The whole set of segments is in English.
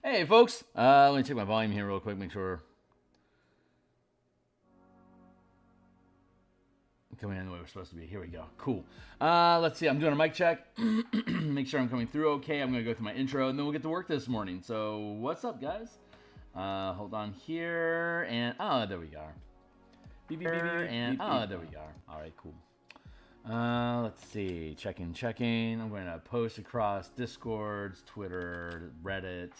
Hey folks, let me check my volume here real quick, make sure I'm coming in the way we're supposed to be. Here we go. Cool. Let's see, I'm doing a mic check. Make sure I'm coming through okay. I'm going to go through my intro and then we'll get to work this morning. So what's up, guys? Hold on here and there we are. Beep, beep, beep, beep, and there we are. All right, cool. Let's see. Checking. I'm going to post across Discords, Twitter, Reddit.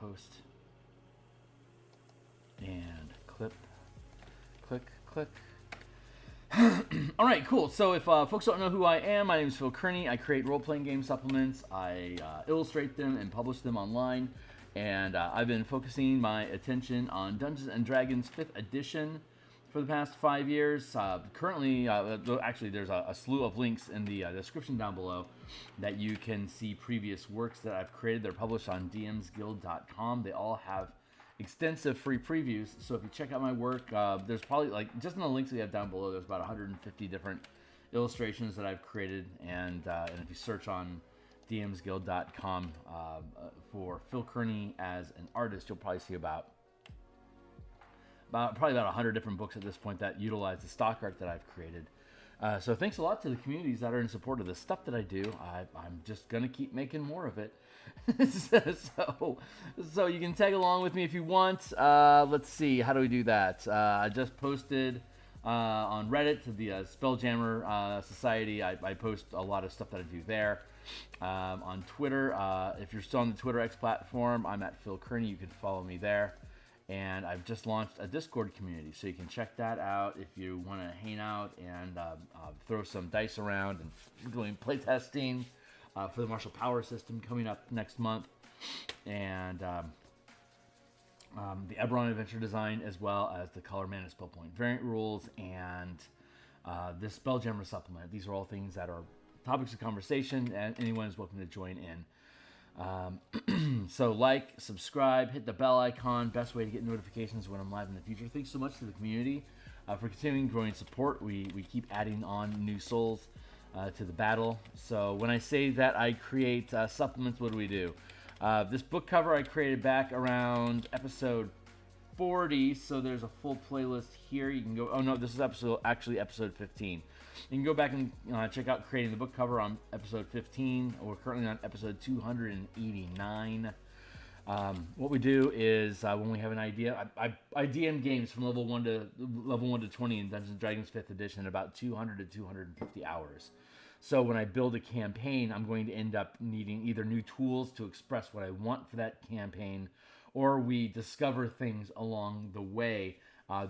Post. And click. All right, cool. So if folks don't know who I am, my name is Phil Kearney. I create role-playing game supplements. I illustrate them and publish them online. And I've been focusing my attention on Dungeons & Dragons 5th edition for the past 5 years. Currently, actually, there's a slew of links in the description down below that you can see previous works that I've created. They're published on DMsGuild.com. They all have extensive free previews. So if you check out my work, there's probably, like, just in the links we have down below, there's about 150 different illustrations that I've created. And if you search on DMsGuild.com for Phil Kearney as an artist, you'll probably see probably about 100 different books at this point that utilize the stock art that I've created. So thanks a lot to the communities that are in support of the stuff that I do. I'm just going to keep making more of it. so you can tag along with me if you want. Let's see, how do we do that? I just posted on Reddit to the Spelljammer Society. I post a lot of stuff that I do there. On Twitter, if you're still on the Twitter X platform, I'm at Phil Kearney. You can follow me there. And I've just launched a Discord community, so you can check that out if you want to hang out and throw some dice around and doing playtesting for the martial power system coming up next month, and the Eberron adventure design, as well as the color mana spell point variant rules and this Spelljammer supplement. These are all things that are topics of conversation, and anyone is welcome to join in. So like, subscribe, hit the bell icon. Best way to get notifications when I'm live in the future. Thanks so much to the community for continuing growing support. We keep adding on new souls to the battle. So when I say that I create supplements, what do? This book cover I created back around episode 40. So there's a full playlist here. You can go. Oh no, this is actually episode 15. You can go back and check out creating the book cover on episode 15. We're currently on episode 289. What we do is when we have an idea, I DM games from level 1 to 20 in Dungeons & Dragons 5th edition in about 200 to 250 hours. So when I build a campaign, I'm going to end up needing either new tools to express what I want for that campaign, or we discover things along the way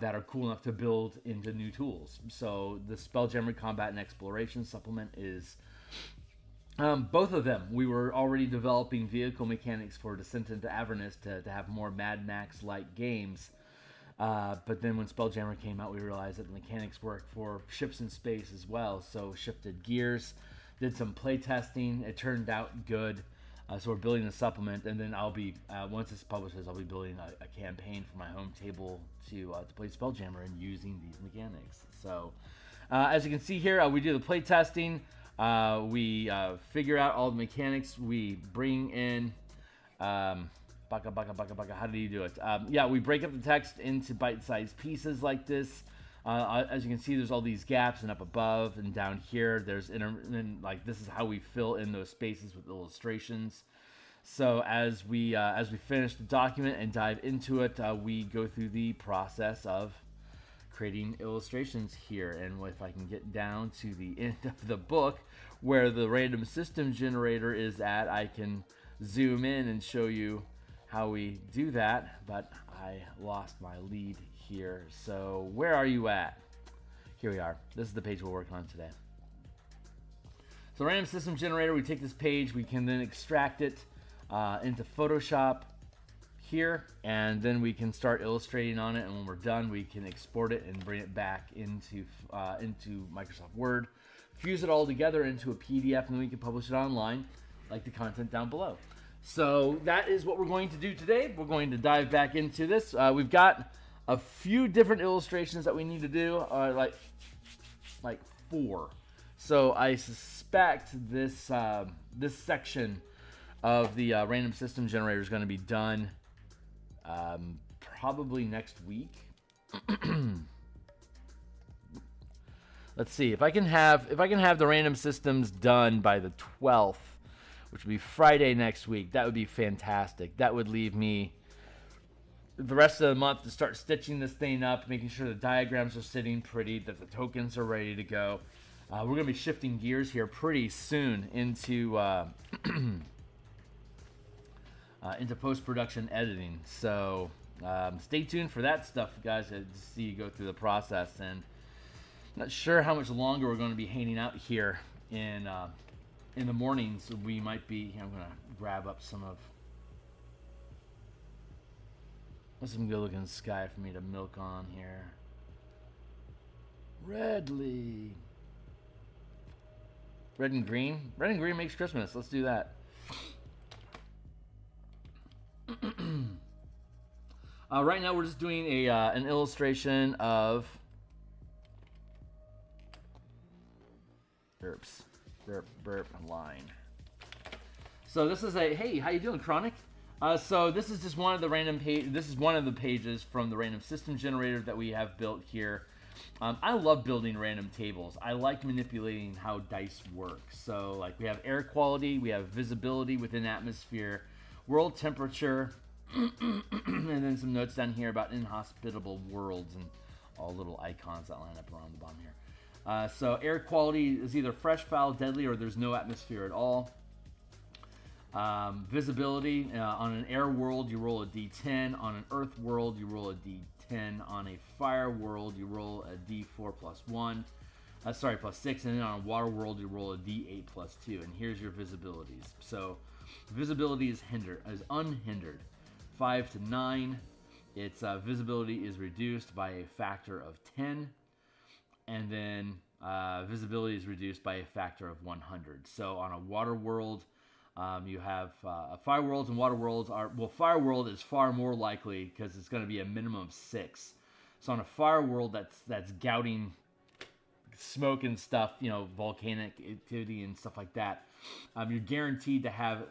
that are cool enough to build into new tools. So the Spelljammer Combat and Exploration supplement is both of them. We were already developing vehicle mechanics for Descent into Avernus to have more Mad Max-like games. But then when Spelljammer came out, we realized that the mechanics work for ships in space as well. So shifted gears, did some play testing. It turned out good. So we're building a supplement, and then I'll be once this publishes, I'll be building a campaign for my home table to play Spelljammer and using these mechanics. So as you can see here, we do the play testing. We figure out all the mechanics. We bring in baka. How do you do it? Yeah, we break up the text into bite-sized pieces like this. As you can see, there's all these gaps, and up above and down here, there's like this is how we fill in those spaces with illustrations. So as we finish the document and dive into it, we go through the process of creating illustrations here. And if I can get down to the end of the book where the random system generator is at, I can zoom in and show you how we do that, but I lost my lead here. So where are you at? Here we are. This is the page we're working on today. So random system generator, we take this page, we can then extract it into Photoshop here, and then we can start illustrating on it, and when we're done, we can export it and bring it back into Microsoft Word, fuse it all together into a PDF, and then we can publish it online like the content down below. So that is what we're going to do today. We're going to dive back into this. We've got a few different illustrations that we need to do, like 4. So I suspect this this section of the random system generator is going to be done probably next week. Let's see if I can have the random systems done by the 12th, which would be Friday next week. That would be fantastic. That would leave me the rest of the month to start stitching this thing up, making sure the diagrams are sitting pretty, that the tokens are ready to go. We're going to be shifting gears here pretty soon into into post-production editing. So stay tuned for that stuff, guys, to see you go through the process. And not sure how much longer we're going to be hanging out here in the mornings. We might be. I'm going to grab up some of. That's some good-looking sky for me to milk on here. Redly. Red and green. Red and green makes Christmas. Let's do that. Right now we're just doing a an illustration of burp line. So this is a, hey, how you doing, Chronic? So this is just one of the random this is one of the pages from the random system generator that we have built here. I love building random tables. I like manipulating how dice work. So like we have air quality, we have visibility within atmosphere, world temperature, and then some notes down here about inhospitable worlds and all little icons that line up around the bottom here. So air quality is either fresh, foul, deadly, or there's no atmosphere at all. Visibility, on an air world you roll a d10, on an earth world you roll a d10, on a fire world you roll a d4 plus 1, plus 6, and then on a water world you roll a d8 plus 2. And here's your visibilities. So visibility is unhindered. 5 to 9, its visibility is reduced by a factor of 10, and then visibility is reduced by a factor of 100. So on a water world, you have fire worlds and water worlds are, well, fire world is far more likely because it's going to be a minimum of 6. So on a fire world that's gouting smoke and stuff, you know, volcanic activity and stuff like that, you're guaranteed to have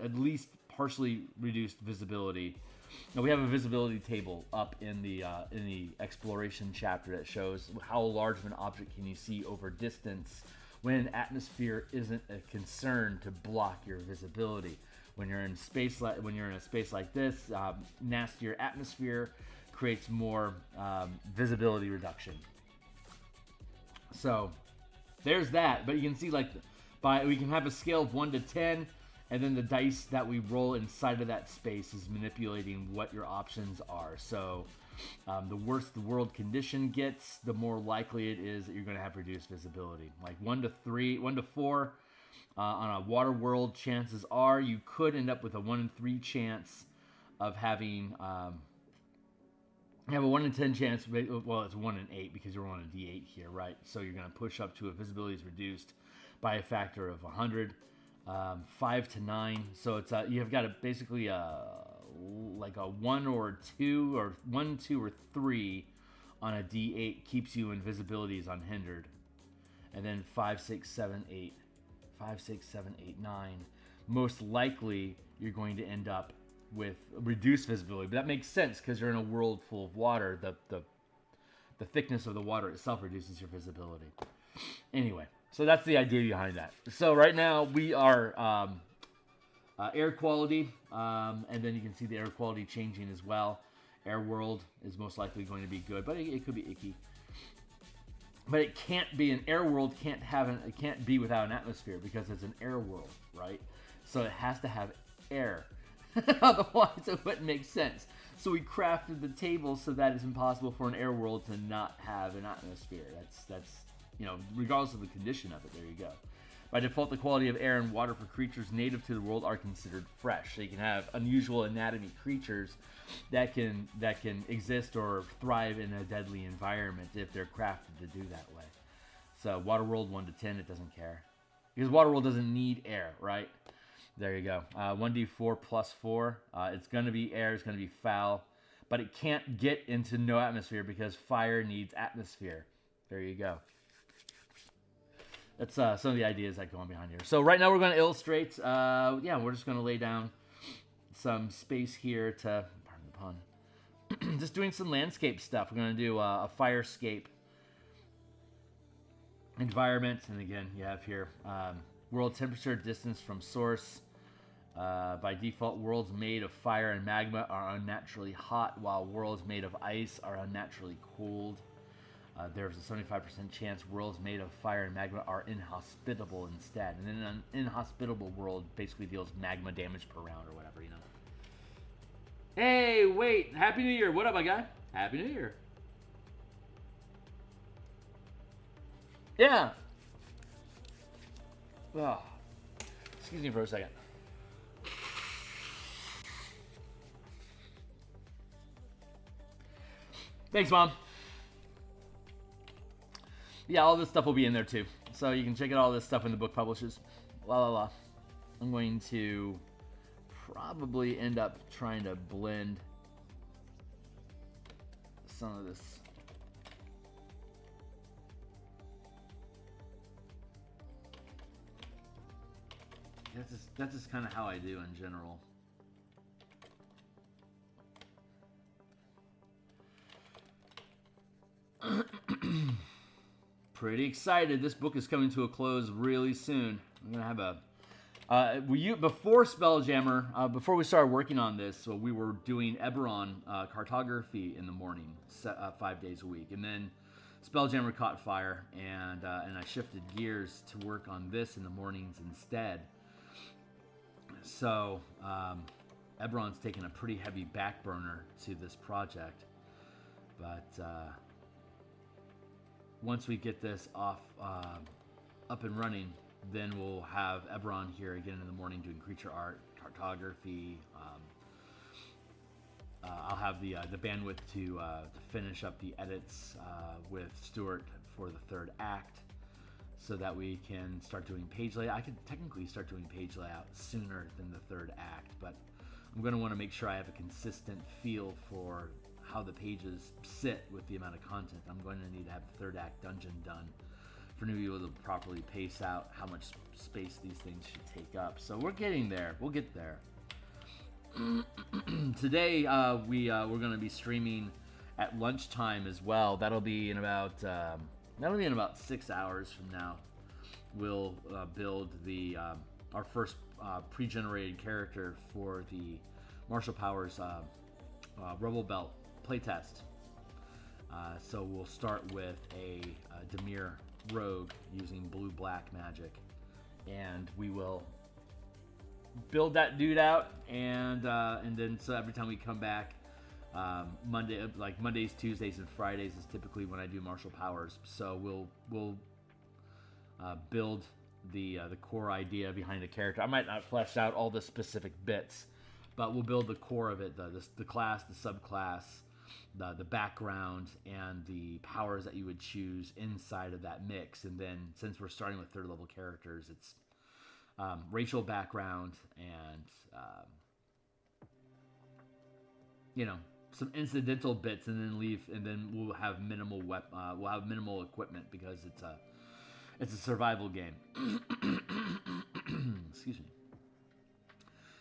at least partially reduced visibility. Now we have a visibility table up in the exploration chapter that shows how large of an object can you see over distance when atmosphere isn't a concern to block your visibility. When you're in a space like this, nastier atmosphere creates more visibility reduction. So there's that. But you can see, like, we can have a scale of 1 to 10, and then the dice that we roll inside of that space is manipulating what your options are. So the worse the world condition gets, the more likely it is that you're going to have reduced visibility. Like 1 to 4 on a water world, chances are you could end up with a 1 in 3 chance of having you have a 1 in 10 chance. Well, it's 1 in 8 because you're on a D8 here, right? So you're going to push up to a visibility is reduced by a factor of 100. 5 to 9. So it's you've got basically like a 1 or 2 or 1, 2 or 3 on a D8 keeps you in visibility is unhindered. And then 5, 6, 7, 8. 5, 6, 7, 8, 9. Most likely you're going to end up with reduced visibility. But that makes sense because you're in a world full of water. The thickness of the water itself reduces your visibility. Anyway, so that's the idea behind that. So right now we are air quality, and then you can see the air quality changing as well. Air world is most likely going to be good, but it could be icky. But it can't be, an air world it can't be without an atmosphere because it's an air world, right? So it has to have air. Otherwise it wouldn't make sense. So we crafted the table so that it's impossible for an air world to not have an atmosphere. That's you know, regardless of the condition of it, there you go. By default, the quality of air and water for creatures native to the world are considered fresh. So you can have unusual anatomy creatures that can exist or thrive in a deadly environment if they're crafted to do that way. So water world 1 to 10, it doesn't care. Because water world doesn't need air, right? There you go. 1d4 plus 4. It's going to be air, it's going to be foul. But it can't get into no atmosphere because fire needs atmosphere. There you go. That's some of the ideas that go on behind here. So right now we're going to illustrate. Yeah, we're just going to lay down some space here to, pardon the pun, just doing some landscape stuff. We're going to do a firescape environment. And again, you have here world temperature distance from source. By default, worlds made of fire and magma are unnaturally hot, while worlds made of ice are unnaturally cooled. There's a 75% chance worlds made of fire and magma are inhospitable instead. And then an inhospitable world basically deals magma damage per round or whatever, you know. Hey, wait! Happy New Year! What up, my guy? Happy New Year! Yeah! Oh. Excuse me for a second. Thanks, Mom. Yeah, all this stuff will be in there too. So you can check out all this stuff in the book publishers. La la la. I'm going to probably end up trying to blend some of this. That's just kind of how I do in general. Pretty excited. This book is coming to a close really soon. I'm gonna have a before Spelljammer, before we started working on this, so we were doing Eberron cartography in the morning, 5 days a week, and then Spelljammer caught fire, and I shifted gears to work on this in the mornings instead. So Eberron's taken a pretty heavy back burner to this project, but once we get this off up and running, then we'll have Eberron here again in the morning doing creature art, cartography. I'll have the bandwidth to finish up the edits with Stuart for the third act, so that we can start doing page layout. I could technically start doing page layout sooner than the third act, but I'm going to want to make sure I have a consistent feel for how the pages sit with the amount of content. I'm going to need to have the third act dungeon done for me to be able to properly pace out how much space these things should take up. So we're getting there. We'll get there. Today we're going to be streaming at lunchtime as well. That'll be in about 6 hours from now. We'll build the our first pre-generated character for the Martial Powers Rebel Belt playtest. So we'll start with a Dimir rogue using blue-black magic, and we will build that dude out, and then so every time we come back, Mondays, Tuesdays, and Fridays is typically when I do Martial Powers. So we'll build the core idea behind the character. I might not flesh out all the specific bits, but we'll build the core of it: the class, the subclass, the background, and the powers that you would choose inside of that mix. And then, since we're starting with third level characters, it's racial background and some incidental bits, and then we'll have minimal equipment, because it's a survival game. Excuse me.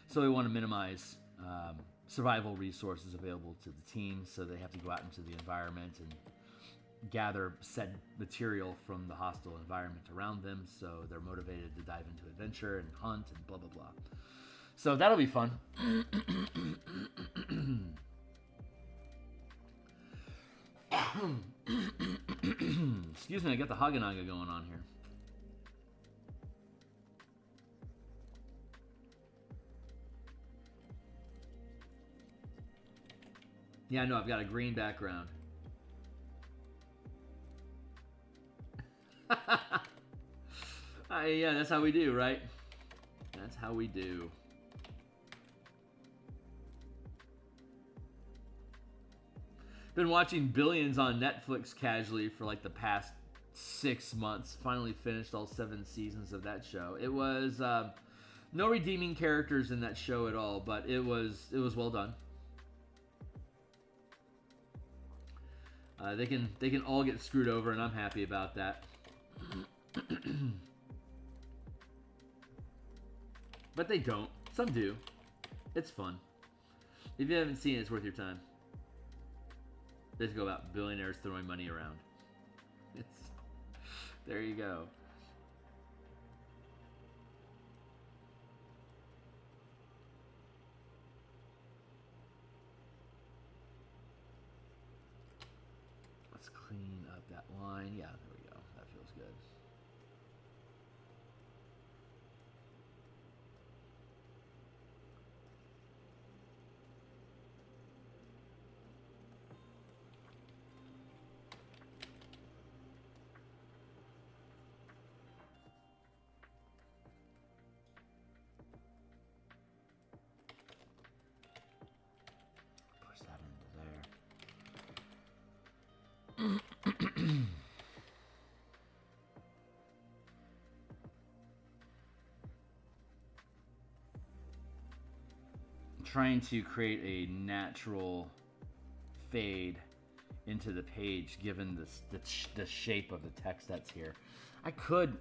So we want to minimize survival resources available to the team, so they have to go out into the environment and gather said material from the hostile environment around them, so they're motivated to dive into adventure and hunt and blah blah blah. So that'll be fun. Excuse me, I got the Haganaga going on here. Yeah, I know, I've got a green background. Yeah, that's how we do, right? That's how we do. Been watching Billions on Netflix casually for like the past 6 months. Finally finished all 7 seasons of that show. It was no redeeming characters in that show at all, but it was well done. They can all get screwed over, and I'm happy about that. But they don't. Some do. It's fun. If you haven't seen it, it's worth your time. Basically about billionaires throwing money around. It's... There you go. Let's clean up that line. Yeah, there we go. That feels good. Push that into there. Trying to create a natural fade into the page given the shape of the text that's here. I could...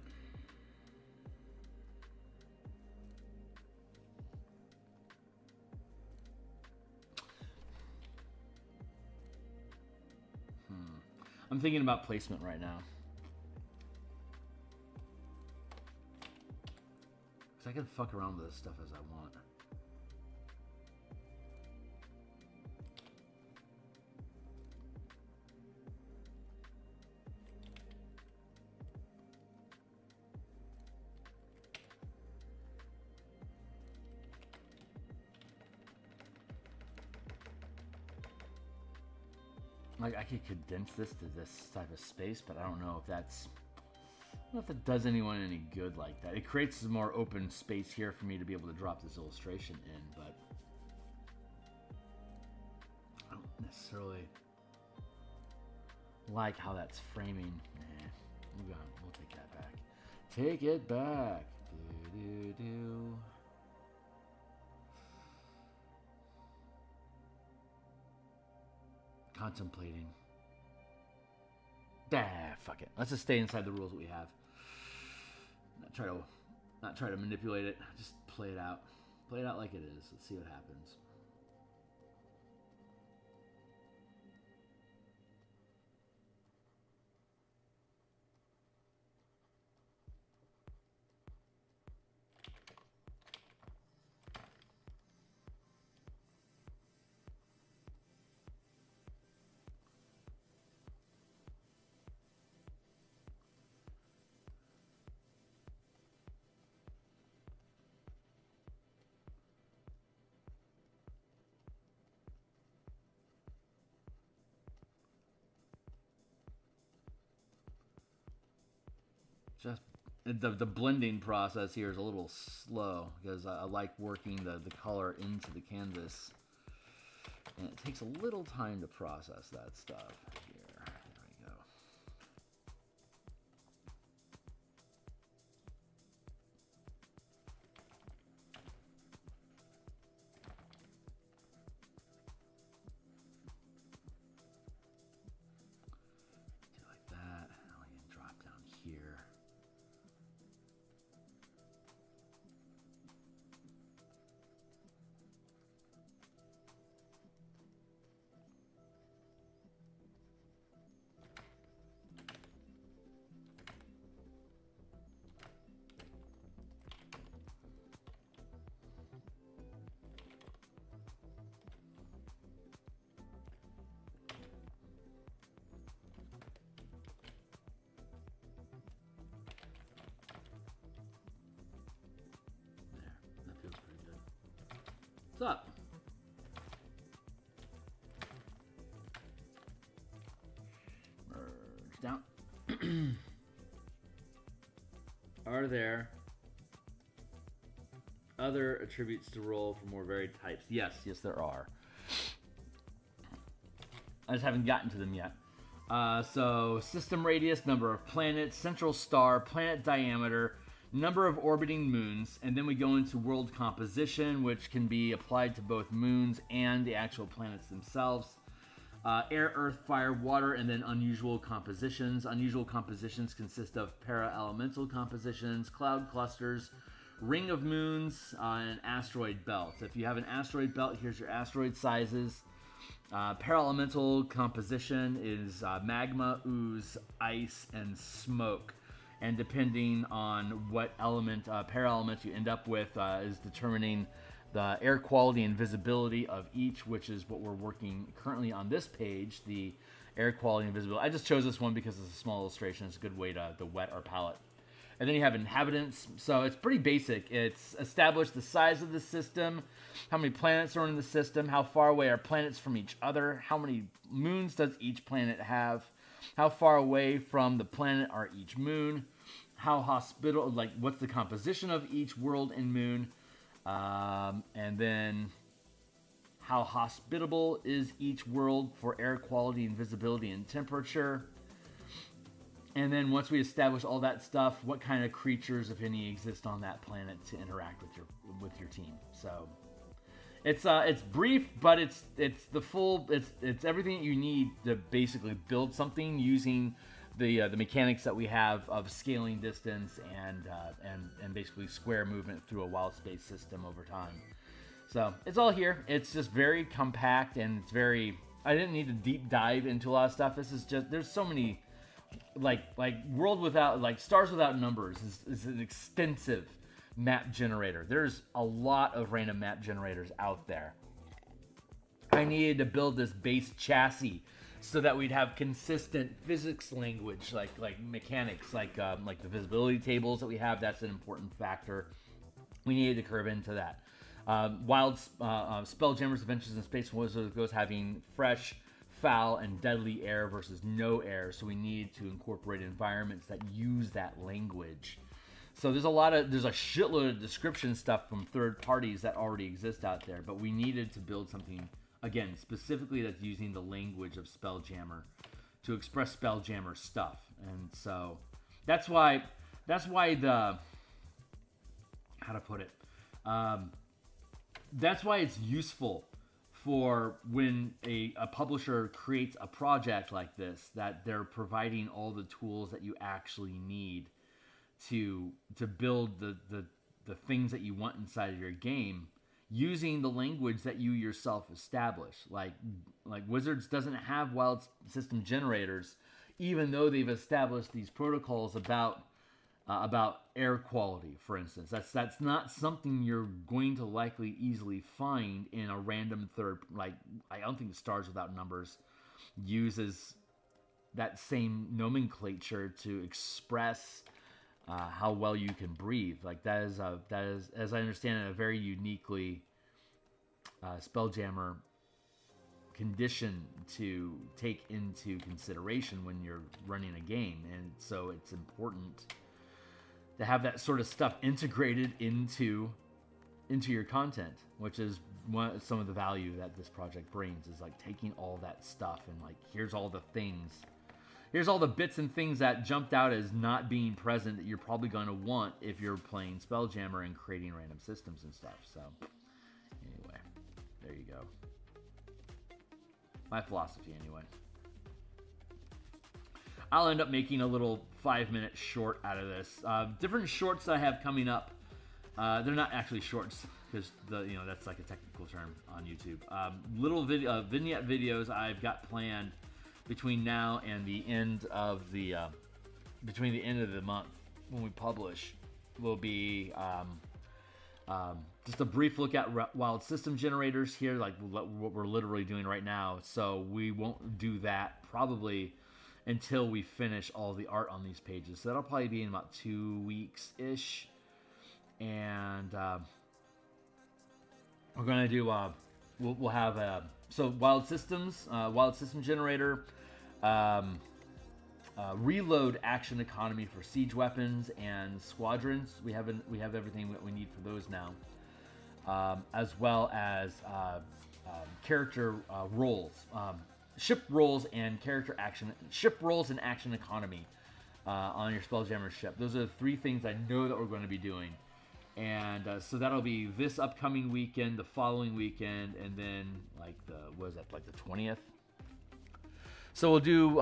I'm thinking about placement right now. Because I can fuck around with this stuff as I want. Like, I could condense this to this type of space, but I don't know if that's... I don't know if that does anyone any good like that. It creates some more open space here for me to be able to drop this illustration in, but... I don't necessarily like how that's framing. Nah, we'll take that back. Take it back. Do-do-do. Contemplating. Fuck it. Let's just stay inside the rules that we have. Not try to manipulate it. Just play it out. Play it out like it is. Let's see what happens. Just the blending process here is a little slow because I like working the color into the canvas, and it takes a little time to process that stuff here. There we go. Do like that. Now we can drop down here. What's up? Merge down. Are there other attributes to roll for more varied types? Yes, there are. I just haven't gotten to them yet. So system radius, number of planets, central star, planet diameter, number of orbiting moons, and then we go into world composition, which can be applied to both moons and the actual planets themselves. Air, earth, fire, water, and then unusual compositions. Unusual compositions consist of para-elemental compositions, cloud clusters, ring of moons, and an asteroid belt. If you have an asteroid belt, here's your asteroid sizes. Paralemental composition is magma, ooze, ice, and smoke. And depending on what element, para-element you end up with, is determining the air quality and visibility of each, which is what we're working currently on this page, the air quality and visibility. I just chose this one because it's a small illustration. It's a good way to wet our palette. And then you have inhabitants. So it's pretty basic. It's establish the size of the system, how many planets are in the system, how far away are planets from each other, how many moons does each planet have, how far away from the planet are each moon, how hospitable, like what's the composition of each world and moon, and then how hospitable is each world for air quality and visibility and temperature. And then once we establish all that stuff, what kind of creatures, if any, exist on that planet to interact with your team. So it's brief, but it's the full, it's everything that you need to basically build something using the mechanics that we have of scaling distance and basically square movement through a wild space system over time. So it's all here. It's just very compact, and it's very, I didn't need to deep dive into a lot of stuff. This is just, there's so many, like World Without, like Stars Without Numbers is an extensive map generator. There's a lot of random map generators out there. I needed to build this base chassis so that we'd have consistent physics language, like mechanics, like the visibility tables that we have. That's an important factor. We needed to curve into that. Spelljammer's Adventures in Space Wizards goes having fresh, foul, and deadly air versus no air. So we need to incorporate environments that use that language. So there's a shitload of description stuff from third parties that already exist out there, but we needed to build something, again, specifically that's using the language of Spelljammer to express Spelljammer stuff. And so that's why the, how to put it, that's why it's useful for when a publisher creates a project like this, that they're providing all the tools that you actually need to build the things that you want inside of your game, using the language that you yourself establish. Like Wizards doesn't have wild system generators, even though they've established these protocols about air quality, for instance. That's not something you're going to likely easily find in a random third. Like, I don't think Stars Without Numbers uses that same nomenclature to express how well you can breathe. Like that is, as I understand it, a very uniquely Spelljammer condition to take into consideration when you're running a game, and so it's important to have that sort of stuff integrated into your content, which is some of the value that this project brings, is like taking all that stuff and like, here's all the things. Here's all the bits and things that jumped out as not being present that you're probably going to want if you're playing Spelljammer and creating random systems and stuff. So, anyway, there you go. My philosophy, anyway. I'll end up making a little 5-minute short out of this. Different shorts I have coming up. They're not actually shorts, because that's like a technical term on YouTube. Little vignette videos I've got planned between now and the end of the month when we publish will be just a brief look at wild system generators here, like what we're literally doing right now. So we won't do that probably until we finish all the art on these pages. So that'll probably be in about 2 weeks ish, and we're gonna do we'll have wild system generator, reload action economy for siege weapons and squadrons. We have everything that we need for those now, as well as character roles, ship roles and action economy on your Spelljammer ship. Those are the 3 things I know that we're going to be doing. And so that'll be this upcoming weekend, the following weekend, and then like the 20th. So we'll do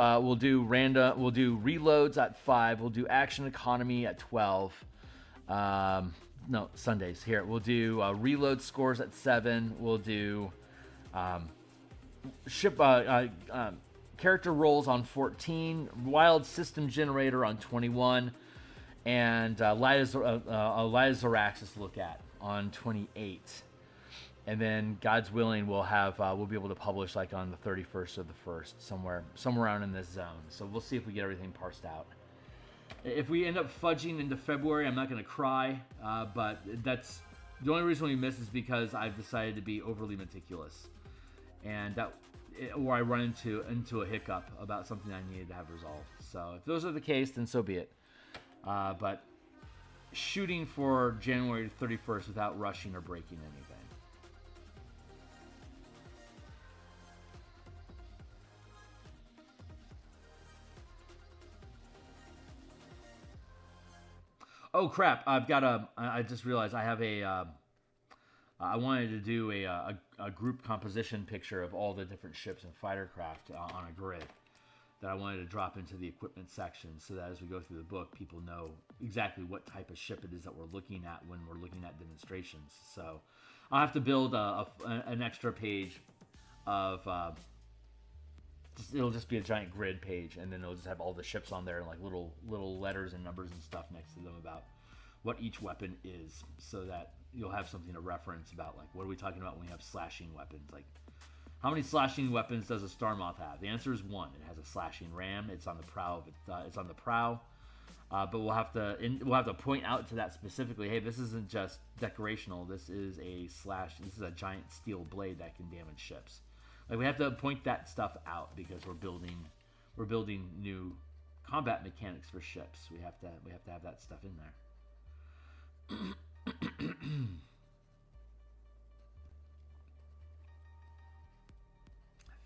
reloads at 5. We'll do action economy at 12. no, Sundays. Here, we'll do reload scores at 7. We'll do character rolls on 14, wild system generator on 21, and Light of Zaraxis look at on 28. And then, God's willing, we'll be able to publish like on the 31st or the 1st, somewhere around in this zone. So we'll see if we get everything parsed out. If we end up fudging into February, I'm not going to cry, but that's the only reason we miss is because I've decided to be overly meticulous, and or I run into a hiccup about something I needed to have resolved. So if those are the case, then so be it. But shooting for January 31st without rushing or breaking anything. Oh crap! I just realized I have I wanted to do a group composition picture of all the different ships and fighter craft on a grid that I wanted to drop into the equipment section, so that as we go through the book, people know exactly what type of ship it is that we're looking at when we're looking at demonstrations. So I'll have to build an extra page of. It'll just be a giant grid page, and then it'll just have all the ships on there and like little letters and numbers and stuff next to them about what each weapon is, so that you'll have something to reference about, like, what are we talking about when we have slashing weapons? Like, how many slashing weapons does a Starmoth have? The answer is 1. It has a slashing ram. It's on the prow of it. It's on the prow. But we'll have to point out to that specifically. Hey, this isn't just decorational. This is a giant steel blade that can damage ships. Like, we have to point that stuff out because we're building new combat mechanics for ships. We have to have that stuff in there. I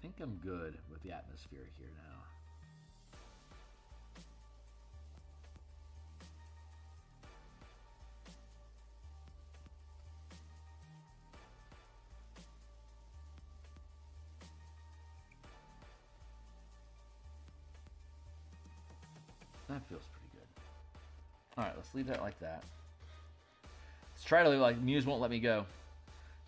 think I'm good with the atmosphere here now. That feels pretty good. Alright, let's leave that like that. Let's try to leave like Muse won't let me go.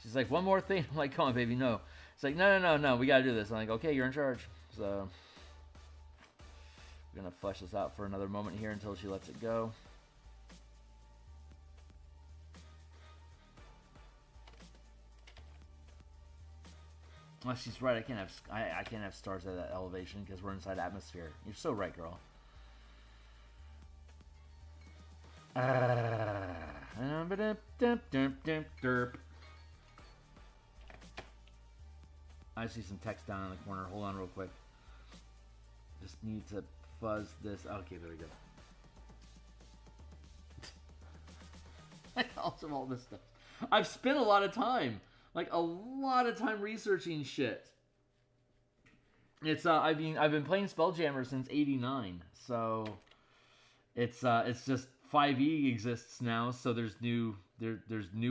She's like, one more thing. I'm like, come on, baby, no. It's like, no, we gotta do this. I'm like, okay, you're in charge. So we're gonna flesh this out for another moment here until she lets it go. Well, she's right. I can't have stars at that elevation because we're inside atmosphere. You're so right, girl. I see some text down in the corner. Hold on real quick. Just need to fuzz this. Okay, there we go. Like all this stuff. I've spent a lot of time. Like a lot of time researching shit. It's I've been playing Spelljammer since '89, so it's just 5e exists now, so there's new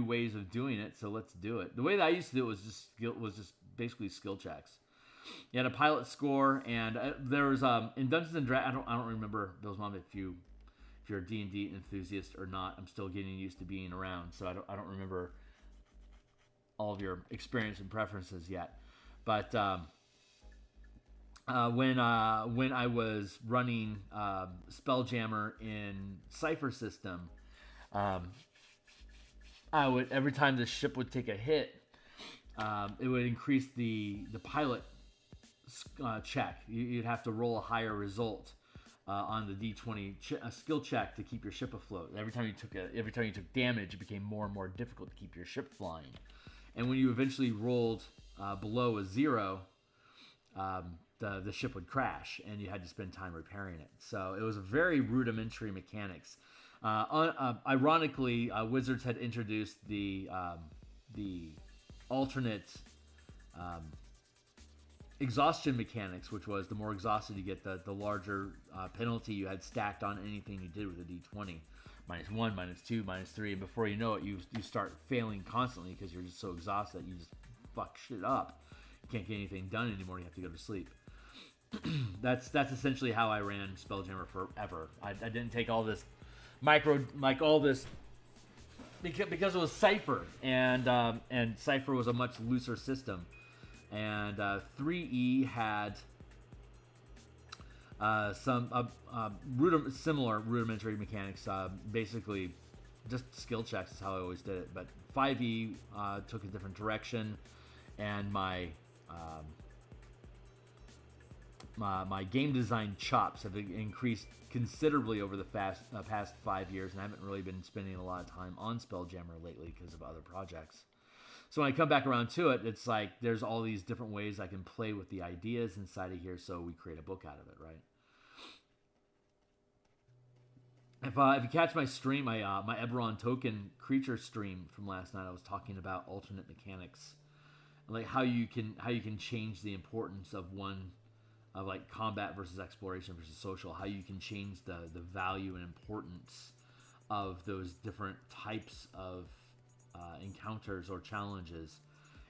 ways of doing it. So let's do it. The way that I used to do it was just basically skill checks. You had a pilot score, and there was in Dungeons and Dragons. I don't remember, Bill's mom, if you're a D&D enthusiast or not. I'm still getting used to being around, so I don't remember all of your experience and preferences yet. But when I was running Spelljammer in Cypher System, I would, every time the ship would take a hit, it would increase the pilot check. You'd have to roll a higher result on the D20 skill check to keep your ship afloat. Every time you took damage, it became more and more difficult to keep your ship flying. And when you eventually rolled below a 0, the ship would crash, and you had to spend time repairing it. So it was a very rudimentary mechanics. Ironically, Wizards had introduced the alternate exhaustion mechanics, which was the more exhausted you get, the larger penalty you had stacked on anything you did with a D20. -1, -2, -3, and before you know it, you start failing constantly because you're just so exhausted that you just fuck shit up. You can't get anything done anymore. You have to go to sleep. That's essentially how I ran Spelljammer forever. I didn't take all this because it was Cypher, and Cypher was a much looser system, and 3E had some similar rudimentary mechanics. Basically, just skill checks is how I always did it. But 5E took a different direction, and my game design chops have increased considerably over the past 5 years, and I haven't really been spending a lot of time on Spelljammer lately because of other projects. So when I come back around to it, it's like there's all these different ways I can play with the ideas inside of here, so we create a book out of it, right? If you catch my stream, my Eberron token creature stream from last night, I was talking about alternate mechanics, like how you can change the importance of one, of like combat versus exploration versus social, how you can change the value and importance of those different types of encounters or challenges,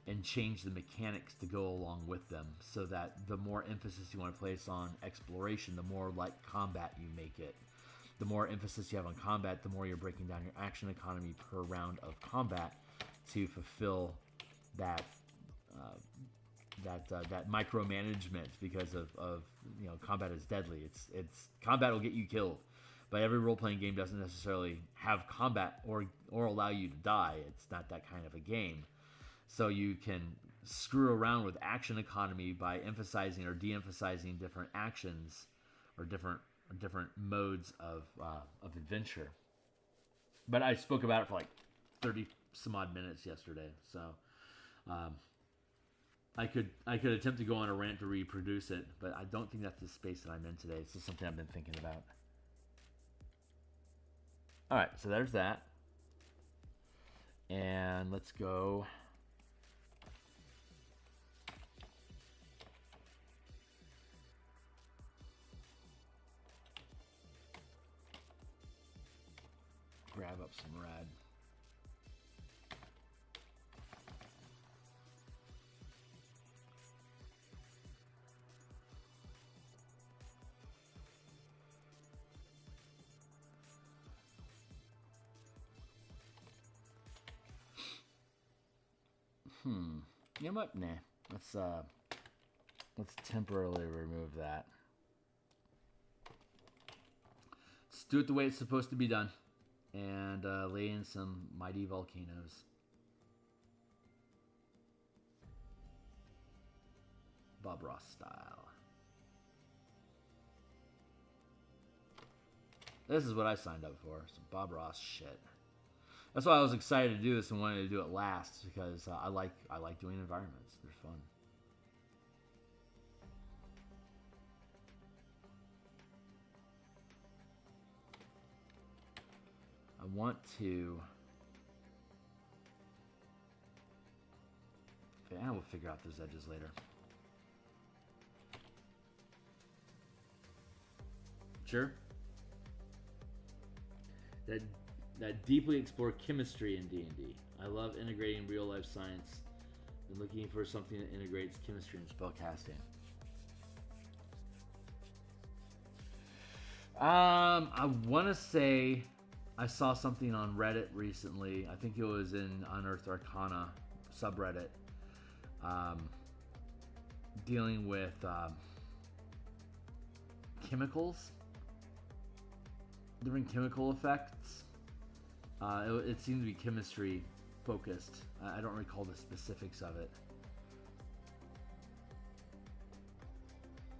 and change the mechanics to go along with them, so that the more emphasis you want to place on exploration, the more like combat you make it. The more emphasis you have on combat, the more you're breaking down your action economy per round of combat to fulfill that that micromanagement, because of combat is deadly. It's combat will get you killed, but every role-playing game doesn't necessarily have combat or allow you to die. It's not that kind of a game. So you can screw around with action economy by emphasizing or de-emphasizing different actions or different modes of adventure. But I spoke about it for like 30 some odd minutes yesterday, so I could attempt to go on a rant to reproduce it, but I don't think that's the space that I'm in today. It's just something I've been thinking about. All right, so there's that, and let's go. Grab up some red. You know what? Nah. Let's temporarily remove that. Let's do it the way it's supposed to be done, and lay in some mighty volcanoes. Bob Ross style. This is what I signed up for, some Bob Ross shit. That's why I was excited to do this and wanted to do it last, because I like doing environments. They're fun. I want to... Yeah, we'll figure out those edges later. Sure. That deeply explore chemistry in D&D. I love integrating real-life science and looking for something that integrates chemistry and spellcasting. I want to say I saw something on Reddit recently. I think it was in Unearthed Arcana subreddit, dealing with chemicals, different chemical effects. It seemed to be chemistry focused. I don't recall the specifics of it.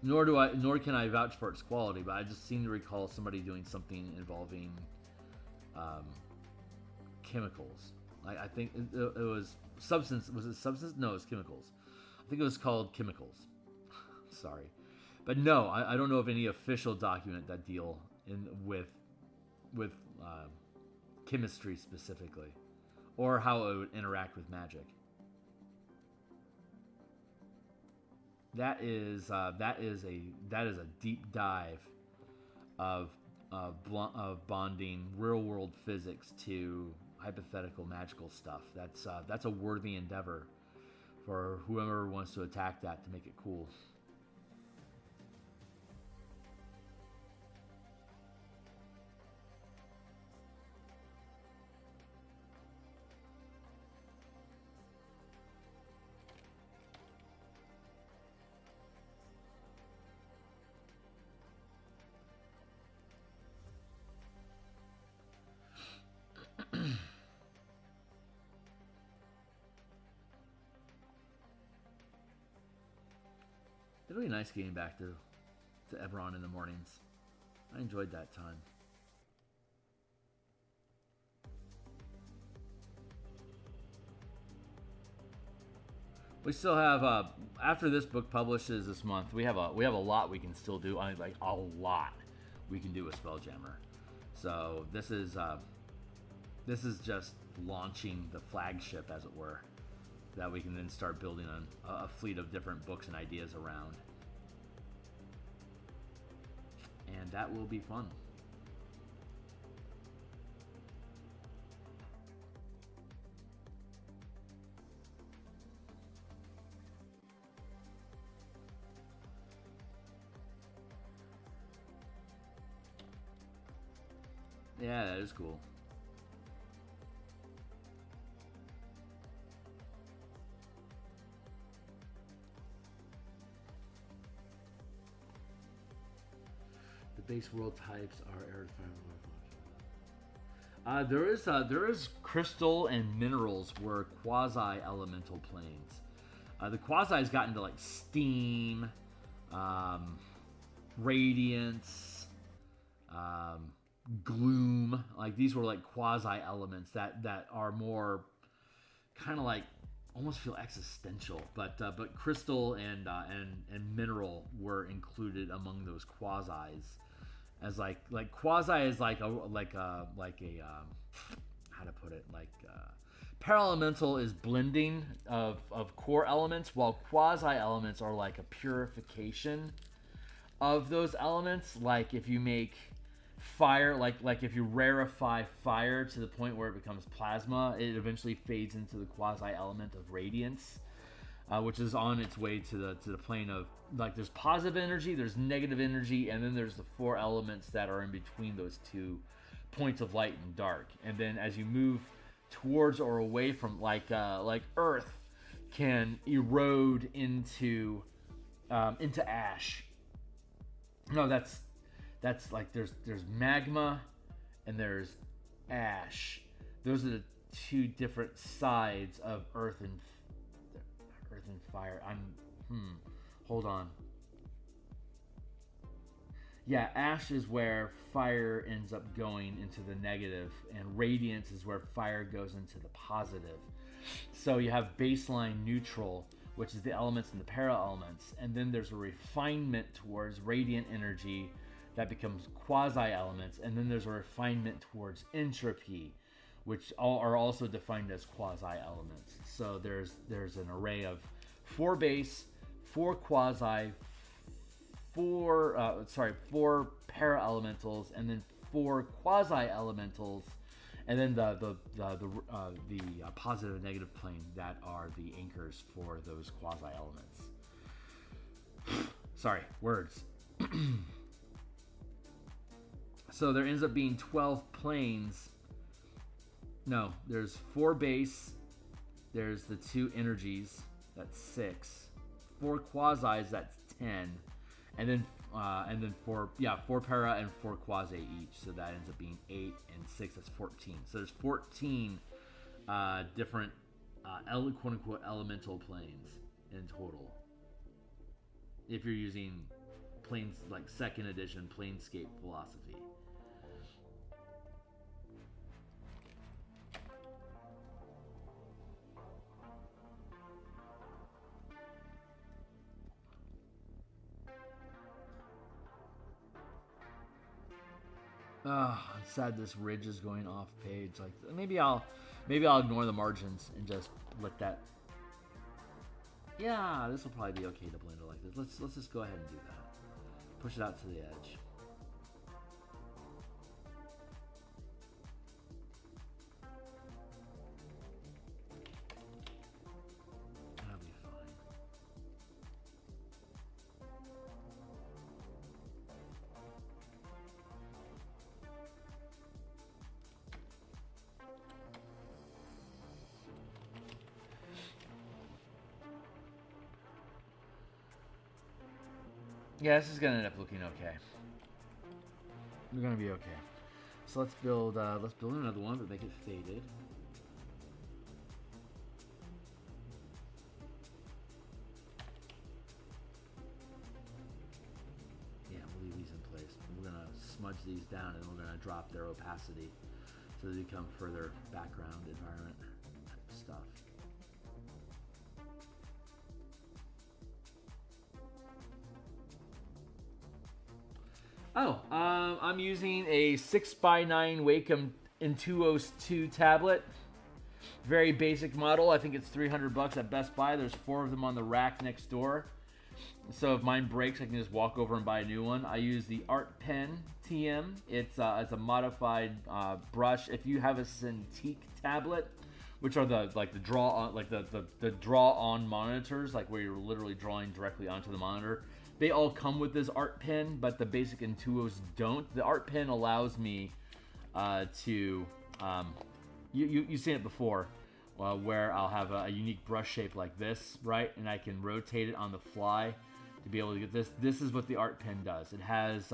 Nor can I vouch for its quality, but I just seem to recall somebody doing something involving chemicals. I think it was substance. Was it substance? No, it was chemicals. I think it was called chemicals. Sorry, but no, I don't know of any official document that deal with chemistry specifically, or how it would interact with magic. That is a deep dive of bonding real world physics to hypothetical magical stuff. That's a worthy endeavor for whoever wants to attack that to make it cool. It'll be nice getting back to Eberron in the mornings. I enjoyed that time. We still have after this book publishes this month, we have a lot we can still do. I mean, like a lot we can do with Spelljammer. So this is just launching the flagship, as it were, that we can then start building on a fleet of different books and ideas around. And that will be fun. Yeah, that is cool. The base world types are air, fire, water. There is crystal and minerals were quasi-elemental planes. The quasi's gotten to like steam, radiance, gloom. Like these were like quasi-elements that are more kind of like almost feel existential. But crystal and mineral were included among those quasis. As like quasi is like a how to put it, like paralemental is blending of core elements, while quasi elements are like a purification of those elements. Like if you make fire, like if you rarefy fire to the point where it becomes plasma, it eventually fades into the quasi element of radiance, which is on its way to the plane of, like, there's positive energy, there's negative energy, and then there's the four elements that are in between those two points of light and dark. And then as you move towards or away from, like Earth can erode into ash. No, that's like there's magma and there's ash. Those are the two different sides of Earth and fire. Hold on. Yeah, ash is where fire ends up going into the negative, and radiance is where fire goes into the positive. So you have baseline neutral, which is the elements and the para-elements, and then there's a refinement towards radiant energy that becomes quasi-elements, and then there's a refinement towards entropy, which are also defined as quasi-elements. So there's an array of 4 base, 4 quasi, 4 para-elementals, and then 4 quasi-elementals, and then the positive and negative plane that are the anchors for those quasi-elements. Sorry, words. So there ends up being 12 planes. No, there's 4 base. There's the 2 energies. That's 6. 4 quasis. That's 10. And then 4 para and 4 quasi each. So that ends up being 8 and 6. That's 14. So there's 14 different quote unquote elemental planes in total. If you're using planes like 2nd edition Planescape philosophy. I'm sad this ridge is going off page. Like maybe I'll ignore the margins and just let that. Yeah, this will probably be okay to blend it like this. Let's just go ahead and do that. Push it out to the edge. That'll be fine. Yeah, this is gonna end up looking okay. We're gonna be okay. So let's build another one, but make it faded. opacities down, and we're going to drop their opacity so they become further background environment type stuff. Oh, I'm using a 6x9 Wacom Intuos 2 tablet. Very basic model. I think it's $300 at Best Buy. There's 4 of them on the rack next door. So if mine breaks, I can just walk over and buy a new one. I use the Art Pen TM. It's a modified brush. If you have a Cintiq tablet, which are the draw on the draw on monitors, like where you're literally drawing directly onto the monitor, they all come with this Art Pen, but the basic Intuos don't. The Art Pen allows me to you've seen it before, where I'll have a unique brush shape like this, right? And I can rotate it on the fly to be able to get this. This is what the Art Pen does. It has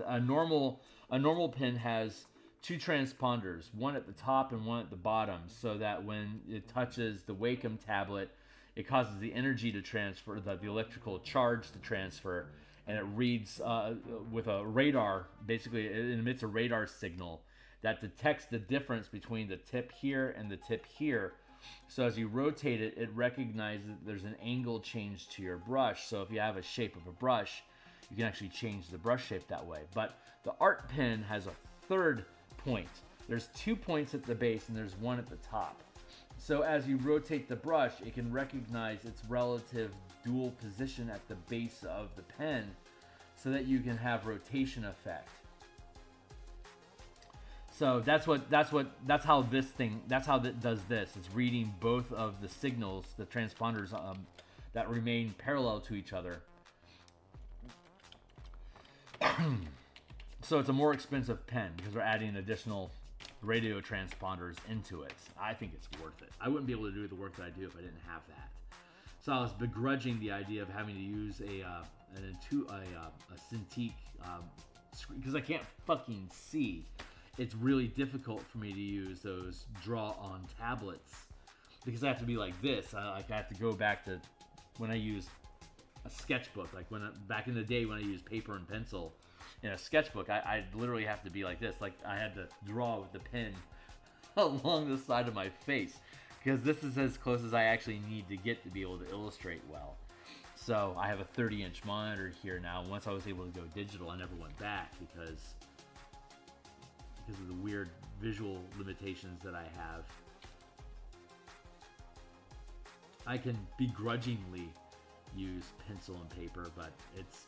a normal pen has 2 transponders, one at the top and one at the bottom, so that when it touches the Wacom tablet, it causes the energy to transfer, the electrical charge to transfer, and it reads with a radar. Basically, it emits a radar signal that detects the difference between the tip here and the tip here. So as you rotate it, it recognizes that there's an angle change to your brush. So if you have a shape of a brush, you can actually change the brush shape that way. But the Art Pen has a 3rd point. There's 2 points at the base and there's 1 at the top. So as you rotate the brush, it can recognize its relative dual position at the base of the pen so that you can have rotation effect. So that's how it does this. It's reading both of the signals, the transponders that remain parallel to each other. So it's a more expensive pen because we're adding additional radio transponders into it. I think it's worth it. I wouldn't be able to do the work that I do if I didn't have that. So I was begrudging the idea of having to use a Cintiq screen because I can't fucking see. It's really difficult for me to use those draw-on tablets because I have to be like this. I have to go back to when I used a sketchbook, like back in the day when I used paper and pencil in a sketchbook. I literally have to be like this. Like I had to draw with the pen along the side of my face because this is as close as I actually need to get to be able to illustrate well. So I have a 30-inch monitor here now. Once I was able to go digital, I never went back because of the weird visual limitations that I have. I can begrudgingly use pencil and paper, but it's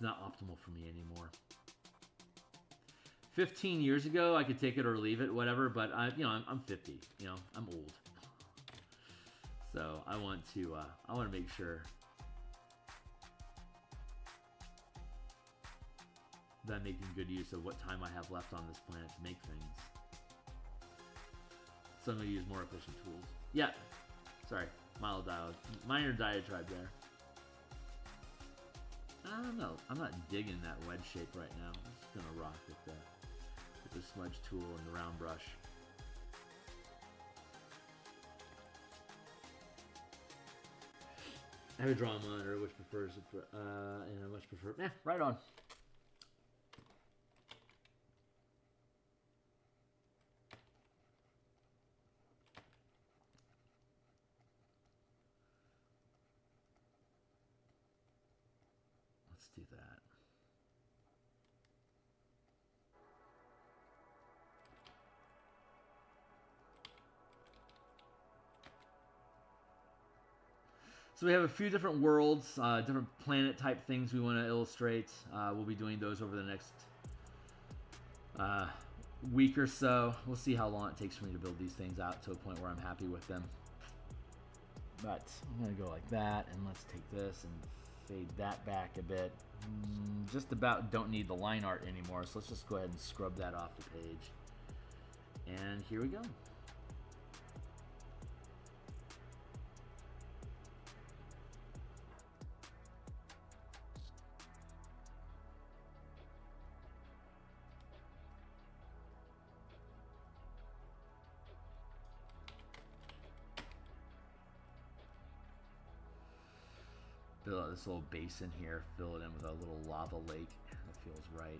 not optimal for me anymore. 15 years ago, I could take it or leave it, whatever, but I'm 50, I'm old. So I want to make sure that I'm making good use of what time I have left on this planet to make things. So I'm going to use more efficient tools. Yeah, sorry, minor diatribe there. I don't know, I'm not digging that wedge shape right now. I'm just going to rock with the smudge tool and the round brush. I have a draw monitor which prefers and I much prefer. Right on. Let's do that. So we have a few different worlds, different planet type things we want to illustrate. We'll be doing those over the next week or so. We'll see how long it takes for me to build these things out to a point where I'm happy with them. But I'm going to go like that, and let's take this and fade that back a bit. Just about don't need the line art anymore, so let's just go ahead and scrub that off the page. And here we go. fill out this little basin here, fill it in with a little lava lake. That feels right.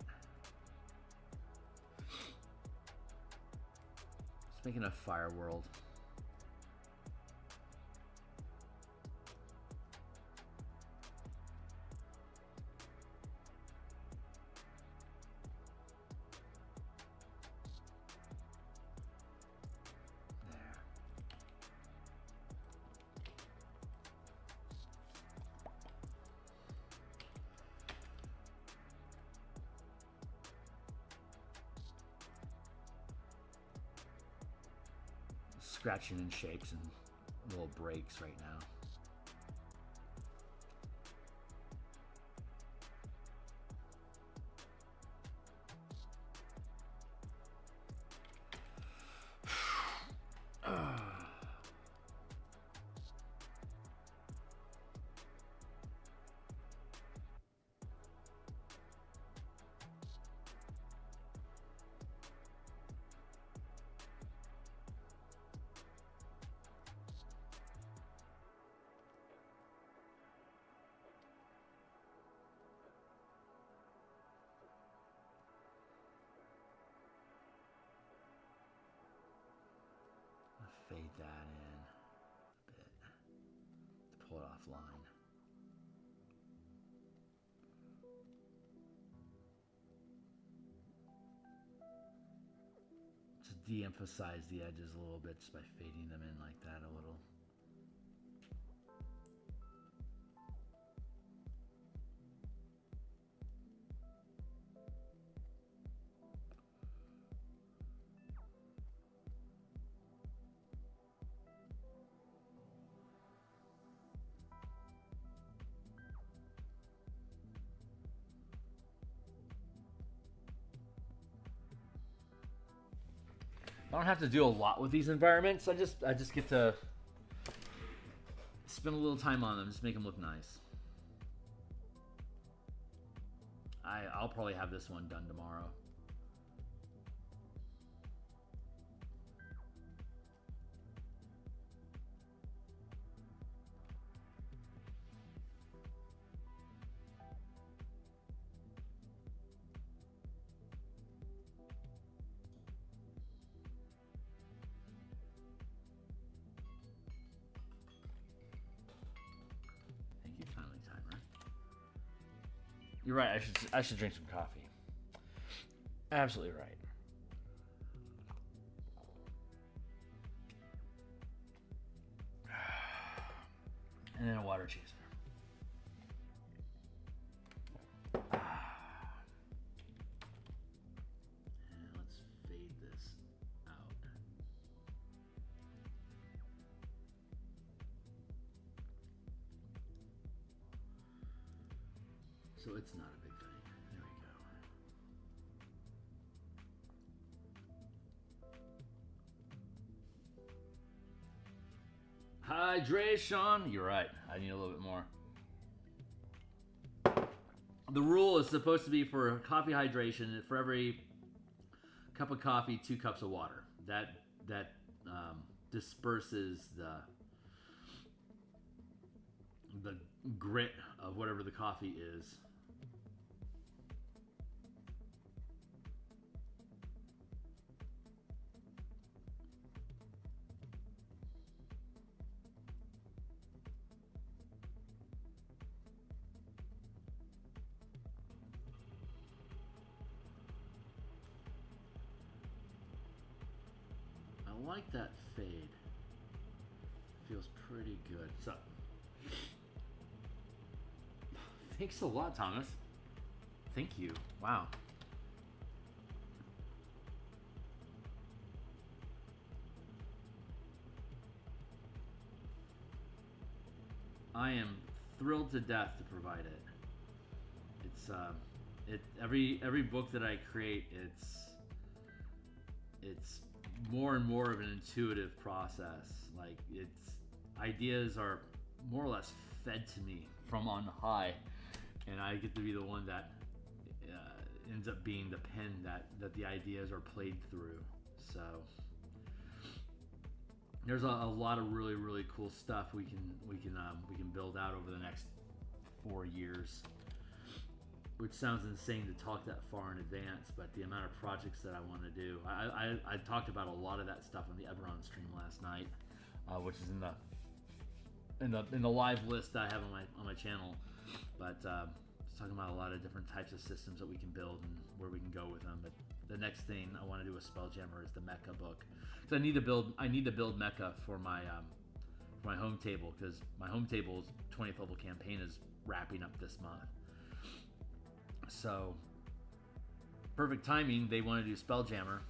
Just making a fire world. Scratching in shapes and little breaks right now. Fade that in a bit to pull it offline. To de-emphasize the edges a little bit just by fading them in like that a little. I don't have to do a lot with these environments. I just get to spend a little time on them, just make them look nice. I'll probably have this one done tomorrow. You're right. I should drink some coffee. Absolutely right. And then a water chaser. And let's fade this out. So it's not a big thing. There we go. Hydration. You're right. I need a little bit more. The rule is supposed to be for coffee hydration, for every cup of coffee, 2 cups of water. That disperses the grit of whatever the coffee is. I like that fade. Feels pretty good. So, thanks a lot, Thomas. Thank you. Wow. I am thrilled to death to provide it. It's every book that I create, it's more and more of an intuitive process. Like, it's ideas are more or less fed to me from on high, and I get to be the one that ends up being the pen that the ideas are played through. So there's a lot of really cool stuff we can build out over the next 4 years, which sounds insane to talk that far in advance, but the amount of projects that I want to do. I talked about a lot of that stuff on the Eberron stream last night, which is in the live list that I have on my channel. But it's talking about a lot of different types of systems that we can build and where we can go with them. But the next thing I want to do with Spelljammer is the mecha book, because I need to build mecha for my home table, because my home table's 20th level campaign is wrapping up this month. So perfect timing. They want to do Spelljammer,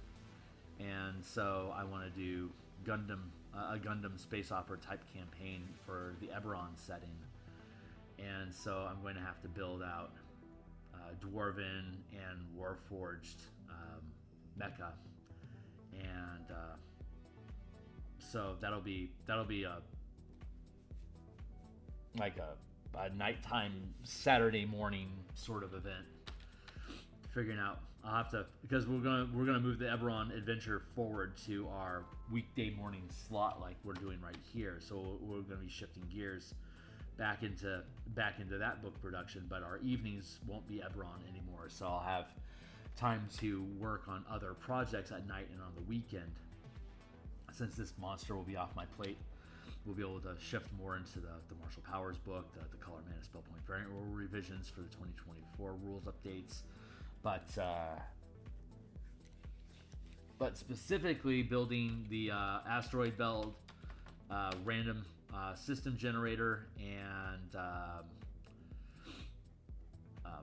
and so I want to do a Gundam space opera type campaign for the Eberron setting. And so I'm going to have to build out Dwarven and Warforged mecha, and so that'll be a nighttime Saturday morning sort of event. Figuring out, I'll have to, because we're gonna move the Eberron adventure forward to our weekday morning slot like we're doing right here. So we're gonna be shifting gears back into that book production, but our evenings won't be Eberron anymore. So I'll have time to work on other projects at night and on the weekend. Since this monster will be off my plate, we'll be able to shift more into the Martial Powers book, the Color Mana Spell Point Variant Rule revisions for the 2024 rules updates, but specifically building the Asteroid Belt Random System Generator and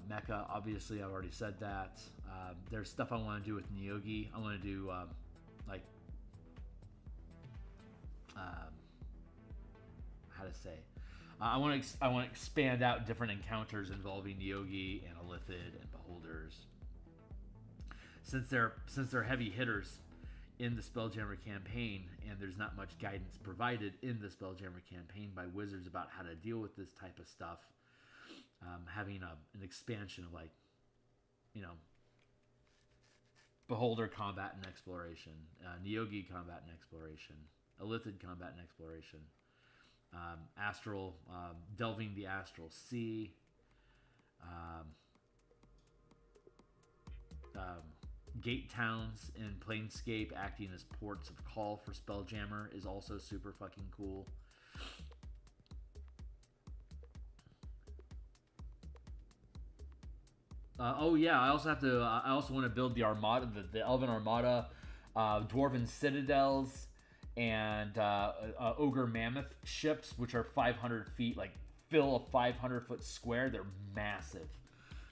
mecha. Obviously, I've already said that. There's stuff I want to do with Theurgy. I want to do how to say. I want to expand out different encounters involving Theurgy and Illithid and Beholders. Since they're heavy hitters in the Spelljammer campaign, and there's not much guidance provided in the Spelljammer campaign by wizards about how to deal with this type of stuff, having an expansion of, like, you know, Beholder combat and exploration, Theurgy combat and exploration, Illithid combat and exploration, astral, delving the astral sea, gate towns in Planescape acting as ports of call for Spelljammer is also super fucking cool. Oh yeah, I also want to build the Armada, the Elven Armada, Dwarven Citadels, and Ogre Mammoth ships, which are 500 feet, like fill a 500-foot square. They're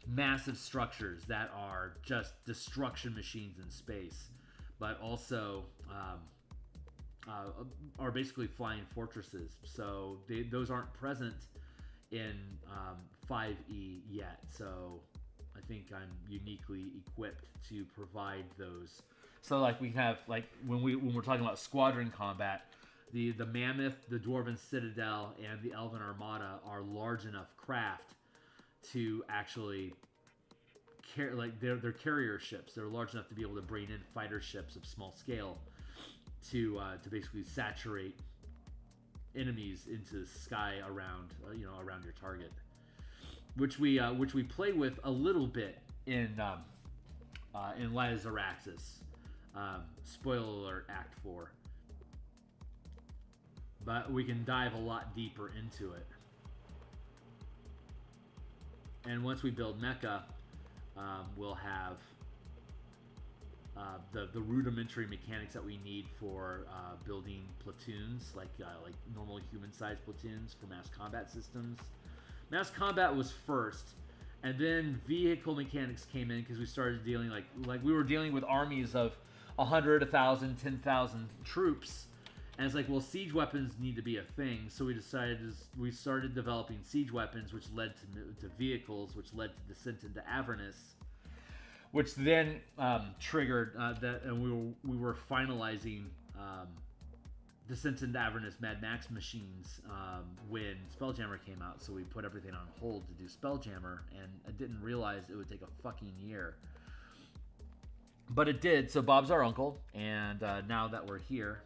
massive structures that are just destruction machines in space, but also are basically flying fortresses. So those aren't present in 5e yet. So I think I'm uniquely equipped to provide those. So like we have, like when we're talking about squadron combat, the Mammoth, the Dwarven Citadel, and the Elven Armada are large enough craft to actually like they're carrier ships. They're large enough to be able to bring in fighter ships of small scale to basically saturate enemies into the sky around around your target, which we play with a little bit in Light of Xeraxis. Spoiler alert, Act 4. But we can dive a lot deeper into it. And once we build mecha, we'll have the rudimentary mechanics that we need for building platoons, like normal human-sized platoons for mass combat systems. Mass combat was first, and then vehicle mechanics came in because we started dealing like we were dealing with armies of 100, 1,000, 10,000 troops, and it's like, well, siege weapons need to be a thing. So we started developing siege weapons, which led to vehicles, which led to Descent into Avernus, which then triggered that, and we were finalizing Descent into Avernus Mad Max machines when Spelljammer came out. So we put everything on hold to do Spelljammer, and I didn't realize it would take a fucking year. But it did. So Bob's our uncle, and now that we're here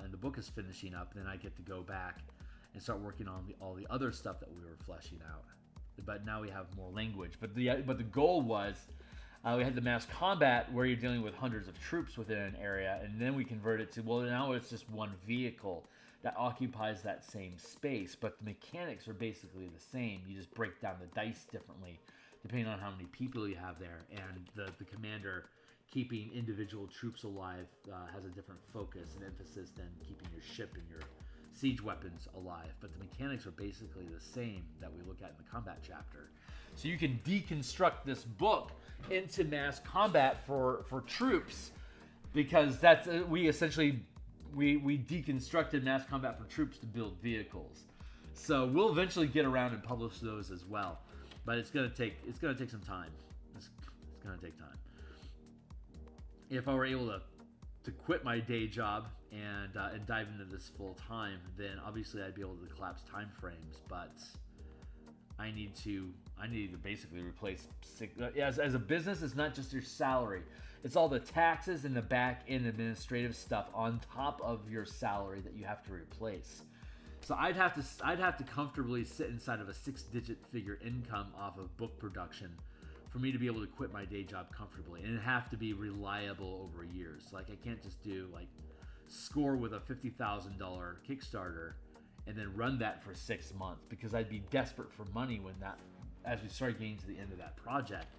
and the book is finishing up, then I get to go back and start working on all the other stuff that we were fleshing out. but now we have more language. But the goal was we had the mass combat where you're dealing with hundreds of troops within an area, and then we convert it to, well, now it's just one vehicle that occupies that same space, but the mechanics are basically the same. You just break down the dice differently depending on how many people you have there, and the commander keeping individual troops alive has a different focus and emphasis than keeping your ship and your siege weapons alive. But the mechanics are basically the same that we look at in the combat chapter. So you can deconstruct this book into mass combat for troops, because that's we essentially deconstructed mass combat for troops to build vehicles. So we'll eventually get around and publish those as well, but it's gonna take some time. It's gonna take time. If I were able to quit my day job and dive into this full time, then obviously I'd be able to collapse time frames. But I need to basically replace as a business. It's not just your salary; it's all the taxes and the back end administrative stuff on top of your salary that you have to replace. So I'd have to comfortably sit inside of a 6-digit figure income off of book production for me to be able to quit my day job comfortably, and it have to be reliable over years. Like, I can't just do score with a $50,000 Kickstarter and then run that for 6 months, because I'd be desperate for money as we start getting to the end of that project.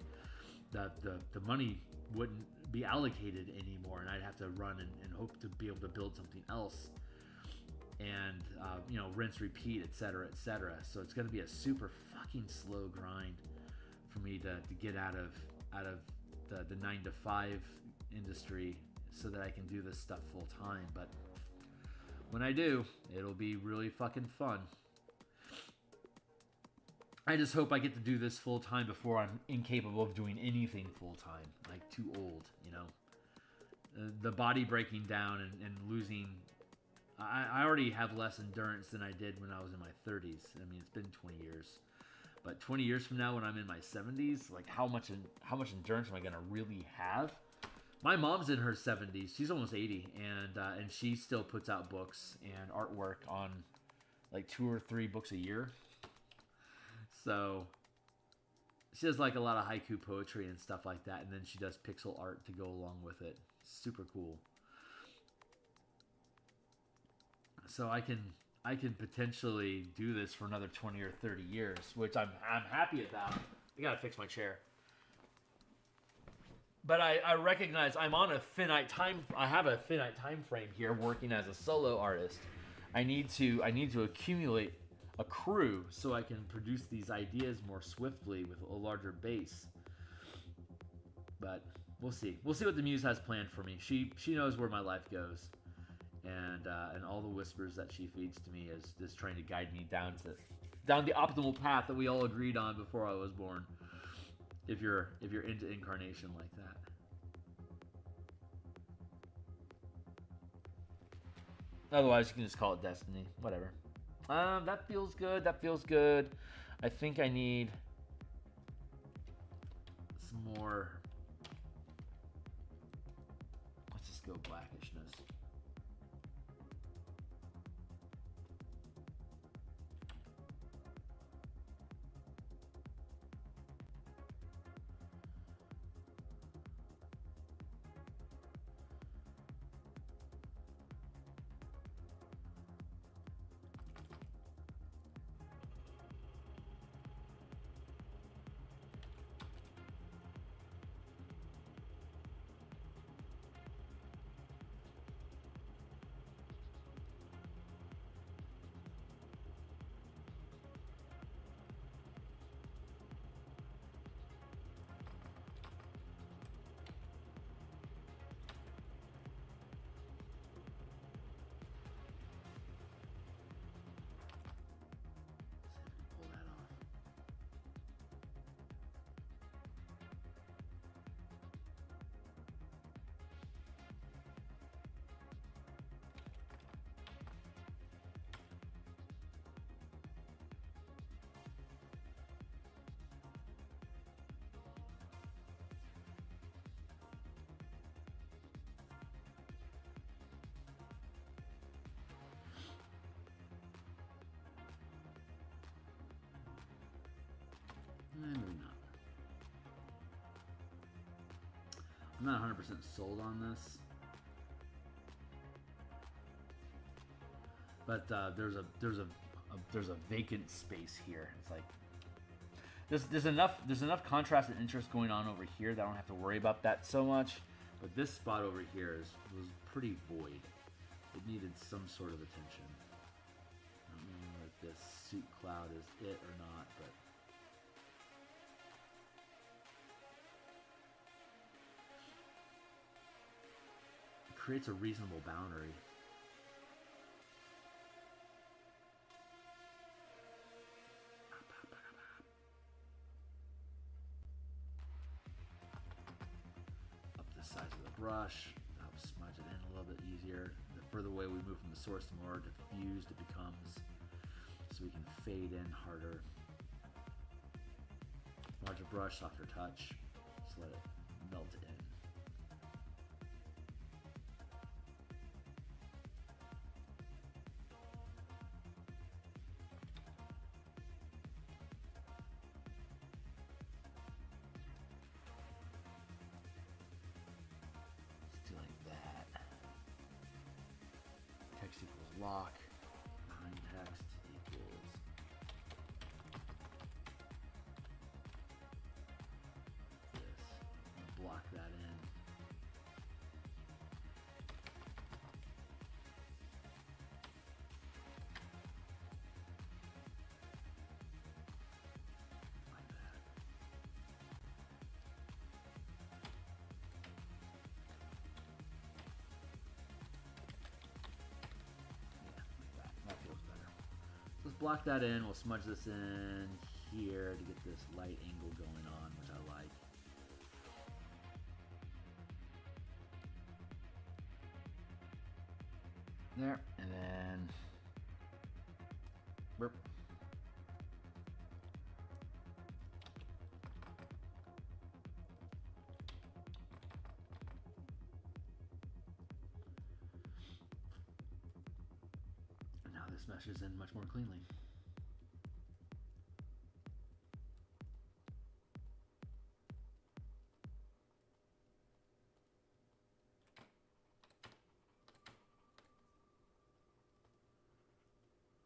The money wouldn't be allocated anymore, and I'd have to run and hope to be able to build something else, and rinse, repeat, etc., etc. So it's going to be a super fucking slow grind for me to get out of the 9-to-5 industry so that I can do this stuff full time. But when I do, it'll be really fucking fun. I just hope I get to do this full time before I'm incapable of doing anything full time, like too old, the body breaking down and losing. I already have less endurance than I did when I was in my 30s. I mean, it's been 20 years. But 20 years from now, when I'm in my 70s, how much endurance am I gonna really have? My mom's in her 70s; she's almost 80, and she still puts out books and artwork on 2 or 3 books a year. So she does a lot of haiku poetry and stuff like that, and then she does pixel art to go along with it. Super cool. So I can potentially do this for another 20 or 30 years, which I'm happy about. I gotta fix my chair. But I recognize I'm on a finite time. I have a finite time frame here, working as a solo artist. I need to accumulate a crew so I can produce these ideas more swiftly with a larger base. But we'll see. We'll see what the muse has planned for me. She knows where my life goes. And all the whispers that she feeds to me is just trying to guide me down the optimal path that we all agreed on before I was born. If you're into incarnation like that. Otherwise, you can just call it destiny. Whatever. That feels good. That feels good. I think I need some more. Let's just go blackishness. I'm not 100% sold on this. But there's a vacant space here. It's like there's enough contrast and interest going on over here that I don't have to worry about that so much. But this spot over here was pretty void. It needed some sort of attention. I don't know if this suit cloud is it or not, but it creates a reasonable boundary. Size of the brush, I'll smudge it in a little bit easier. The further away we move from the source, the more diffused it becomes, so we can fade in harder. Larger brush, softer touch, just let it melt in. Text equals lock, behind text equals this. And block that in. Like that. That feels better. Let's block that in. We'll smudge this in here to get this light angle going on, which I like. There, and then burp. And now this meshes in much more cleanly.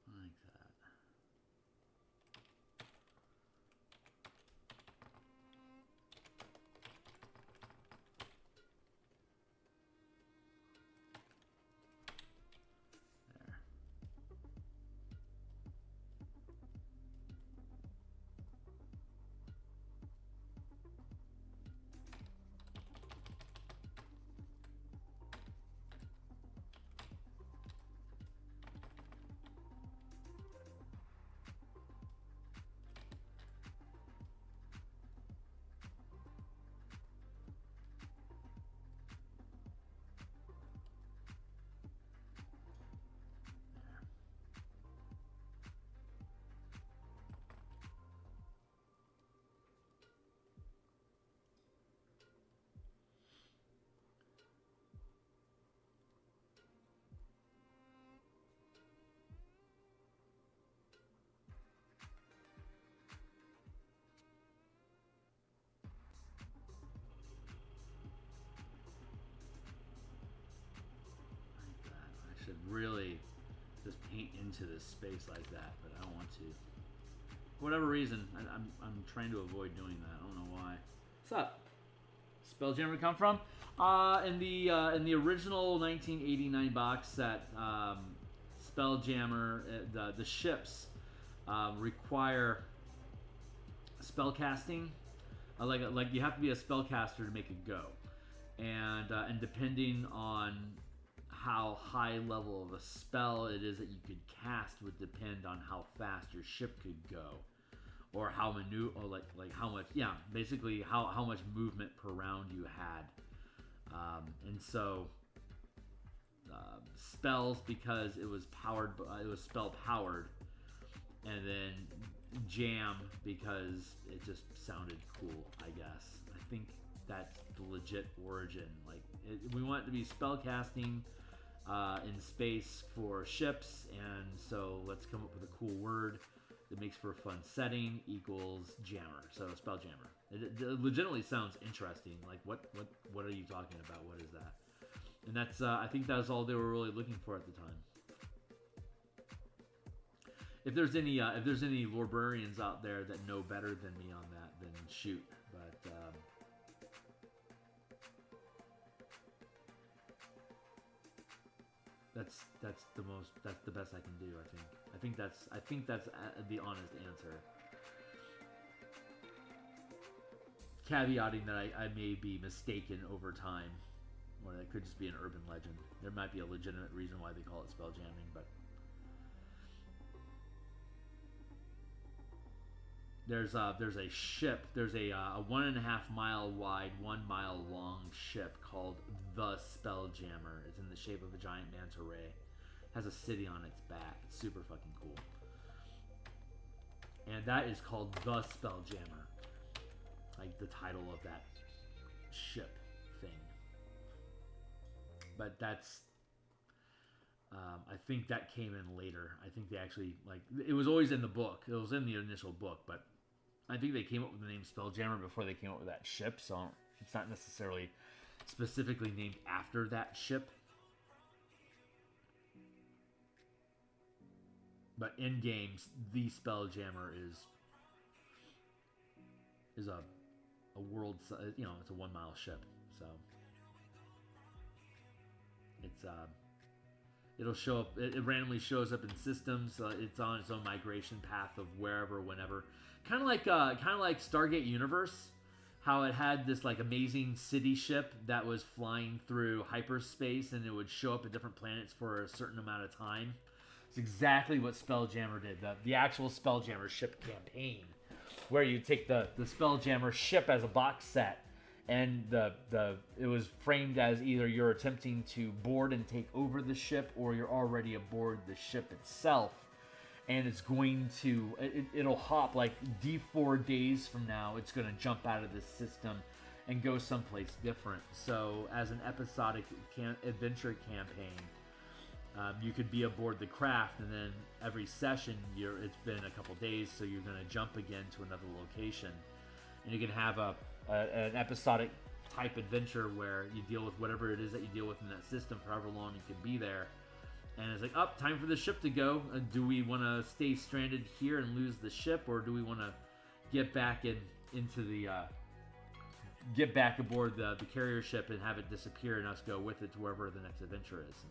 Like that. There. Should really just paint into this space like that, but I don't want to. For whatever reason, I'm trying to avoid doing that. I don't know why. What's up? Spelljammer come from? In the original 1989 box set, Spelljammer, the ships require spell casting. Like you have to be a spellcaster to make it go, and depending on how high level of a spell it is that you could cast would depend on how fast your ship could go, or how how much, basically how much movement per round you had, and so spells, because it was spell powered, and then jam because it just sounded cool. I guess I think that's the legit origin. We want it to be spell casting in space for ships, and so let's come up with a cool word. It makes for a fun setting equals jammer. So Spelljammer. It legitimately sounds interesting. Like what are you talking about? What is that? And that's I think that's all they were really looking for at the time. If there's any librarians out there that know better than me on that, then shoot. But that's the best I can do. I think that's the honest answer. Caveating that I may be mistaken over time, or that could just be an urban legend. There might be a legitimate reason why they call it spelljamming, but there's a ship. There's a 1.5 mile wide, 1 mile long ship called the Spelljammer. It's in the shape of a giant manta ray. Has a city on its back. It's super fucking cool. And that is called the Spelljammer. Like the title of that ship thing. But that's I think that came in later. I think they actually, like, it was always in the book. It was in the initial book, but I think they came up with the name Spelljammer before they came up with that ship, so it's not necessarily specifically named after that ship. But in games, the Spelljammer is a world, you know, it's a 1 mile ship, so it's it'll show up. It randomly shows up in systems. It's on its own migration path of wherever, whenever. Kind of like Stargate Universe, how it had this like amazing city ship that was flying through hyperspace, and it would show up at different planets for a certain amount of time. It's exactly what Spelljammer did. The actual Spelljammer ship campaign, where you take the Spelljammer ship as a box set. And it was framed as either you're attempting to board and take over the ship, or you're already aboard the ship itself, and it's going to it'll hop like D4 days from now. It's going to jump out of this system and go someplace different. So as an episodic adventure campaign, you could be aboard the craft, and then every session it's been a couple days, so you're going to jump again to another location, and you can have an episodic type adventure where you deal with whatever it is that you deal with in that system for however long you can be there. And it's like, time for the ship to go. Do we want to stay stranded here and lose the ship, or do we want to get back get back aboard the carrier ship and have it disappear and us go with it to wherever the next adventure is?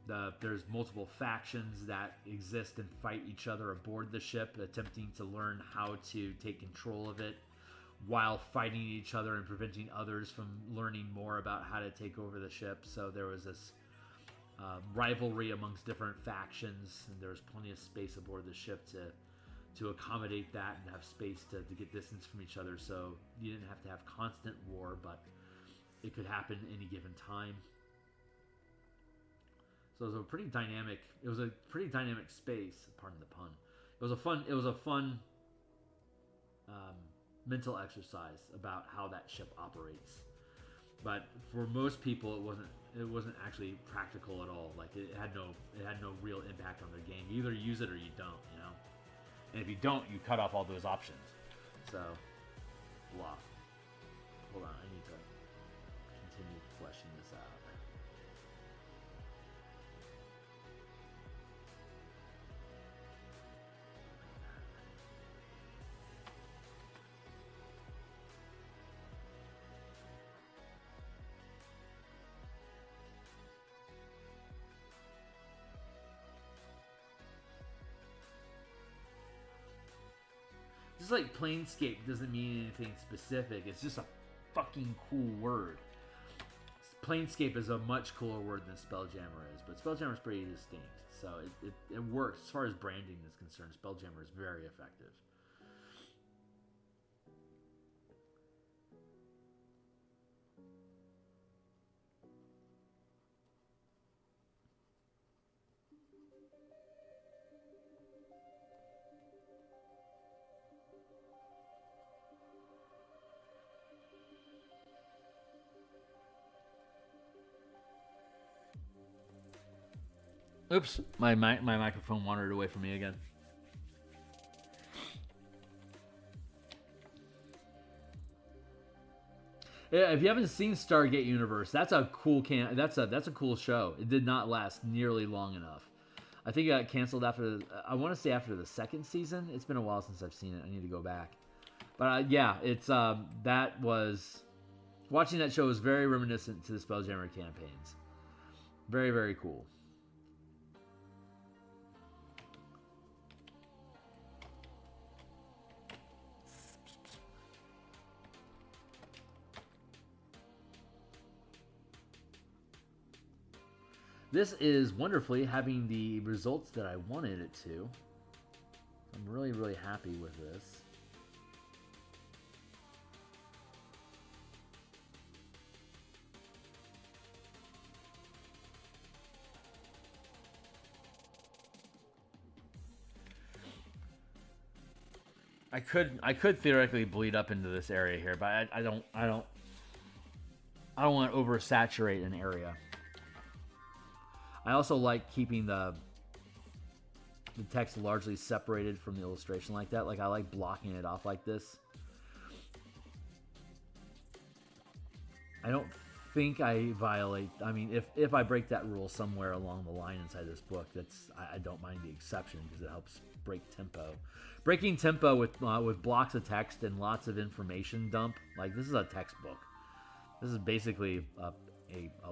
And there's multiple factions that exist and fight each other aboard the ship, attempting to learn how to take control of it, while fighting each other and preventing others from learning more about how to take over the ship. So there was this rivalry amongst different factions, and there was plenty of space aboard the ship to accommodate that and have space to get distance from each other. So you didn't have to have constant war, but it could happen any given time. So it was a pretty dynamic space, pardon the pun. It was a fun mental exercise about how that ship operates, but for most people it wasn't actually practical at all. Like it had no real impact on their game. You either use it or you don't, you know. And if you don't, you cut off all those options. So, blah. Hold on, I need to continue fleshing this out. Just like Planescape doesn't mean anything specific. It's just a fucking cool word. Planescape is a much cooler word than Spelljammer is, but Spelljammer is pretty distinct. So it works. As far as branding is concerned, Spelljammer is very effective. Oops, my microphone wandered away from me again. Yeah, if you haven't seen Stargate Universe, that's a cool that's a cool show. It did not last nearly long enough. I think it got canceled after, I want to say after the second season. It's been a while since I've seen it. I need to go back. But yeah, it's watching that show was very reminiscent to the Spelljammer campaigns. Very, very cool. This is wonderfully having the results that I wanted it to. I'm really, really happy with this. I could theoretically bleed up into this area here, but I don't want to oversaturate an area. I also like keeping the text largely separated from the illustration like that. Like, I like blocking it off like this. I don't think I violate, I mean, if I break that rule somewhere along the line inside this book, I don't mind the exception because it helps break tempo. Breaking tempo with blocks of text and lots of information dump, like, this is a textbook. This is basically a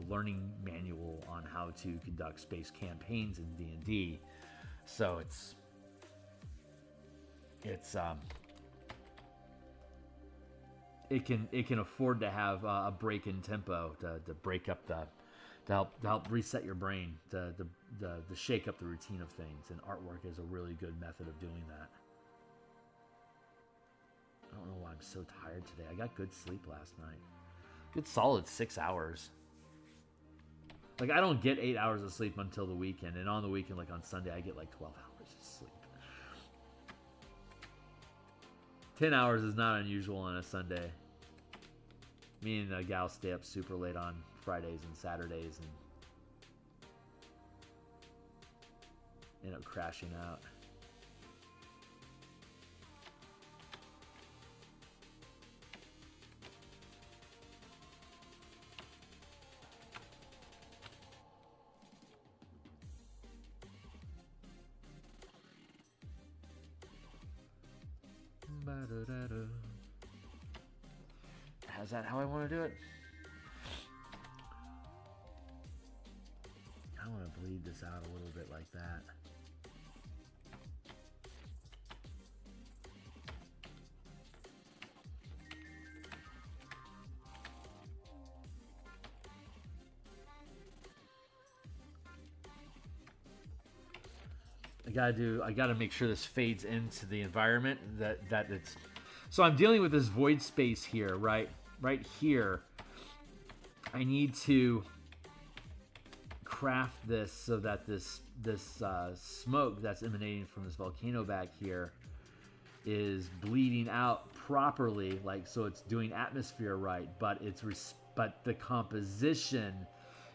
learning manual on how to conduct space campaigns in D&D. So it can afford to have a break in tempo to break up to help reset your brain, to shake up the routine of things, and artwork is a really good method of doing that. I don't know why I'm so tired today. I got good sleep last night. Good solid 6 hours. Like, I don't get 8 hours of sleep until the weekend, and on the weekend, like on Sunday, I get like 12 hours of sleep. 10 hours is not unusual on a Sunday. Me and the gal stay up super late on Fridays and Saturdays and end up crashing out. Is that how I want to do it? I want to bleed this out a little bit like that. I gotta make sure this fades into the environment that it's. So I'm dealing with this void space here, right here. I need to craft this so that this smoke that's emanating from this volcano back here is bleeding out properly, like, so it's doing atmosphere right, but the composition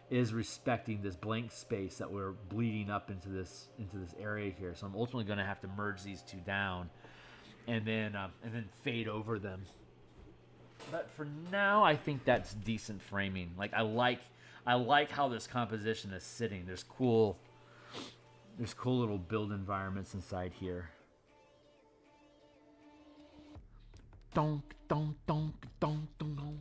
is respecting this blank space that we're bleeding up into this area here. So I'm ultimately going to have to merge these two down and then fade over them. But for now, I think that's decent framing. Like, I like how this composition is sitting. There's cool little build environments inside here. Donk, donk, donk, donk, donk, donk.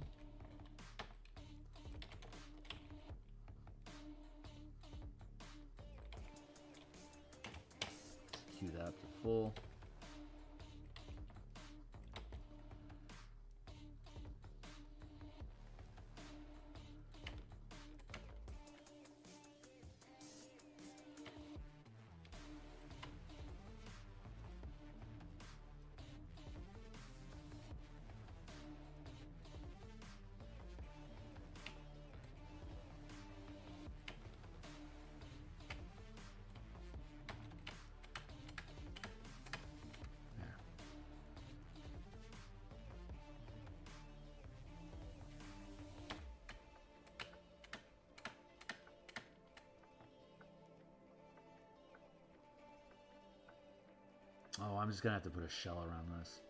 Cue that up to full. Oh, I'm just going to have to put a shell around this.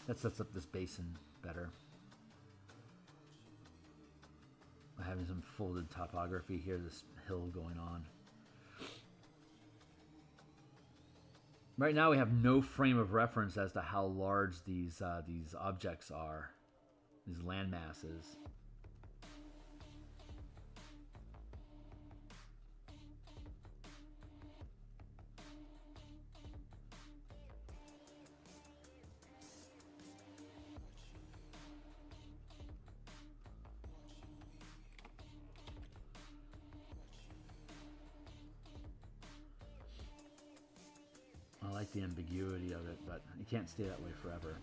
That sets up this basin better. Having some folded topography here, this hill going on. Right now we have no frame of reference as to how large these objects are, these land masses. I like the ambiguity of it, but it can't stay that way forever.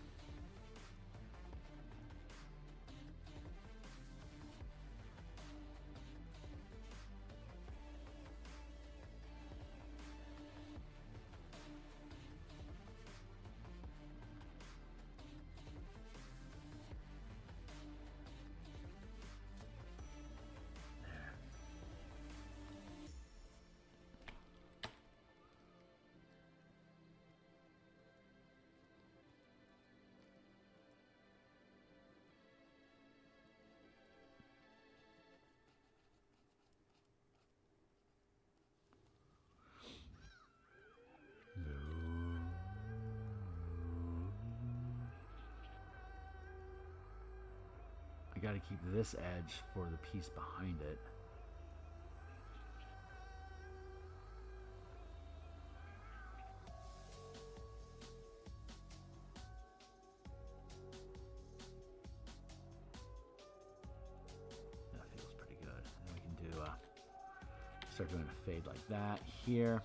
I gotta keep this edge for the piece behind it. That feels pretty good. And we can do start doing a fade like that here.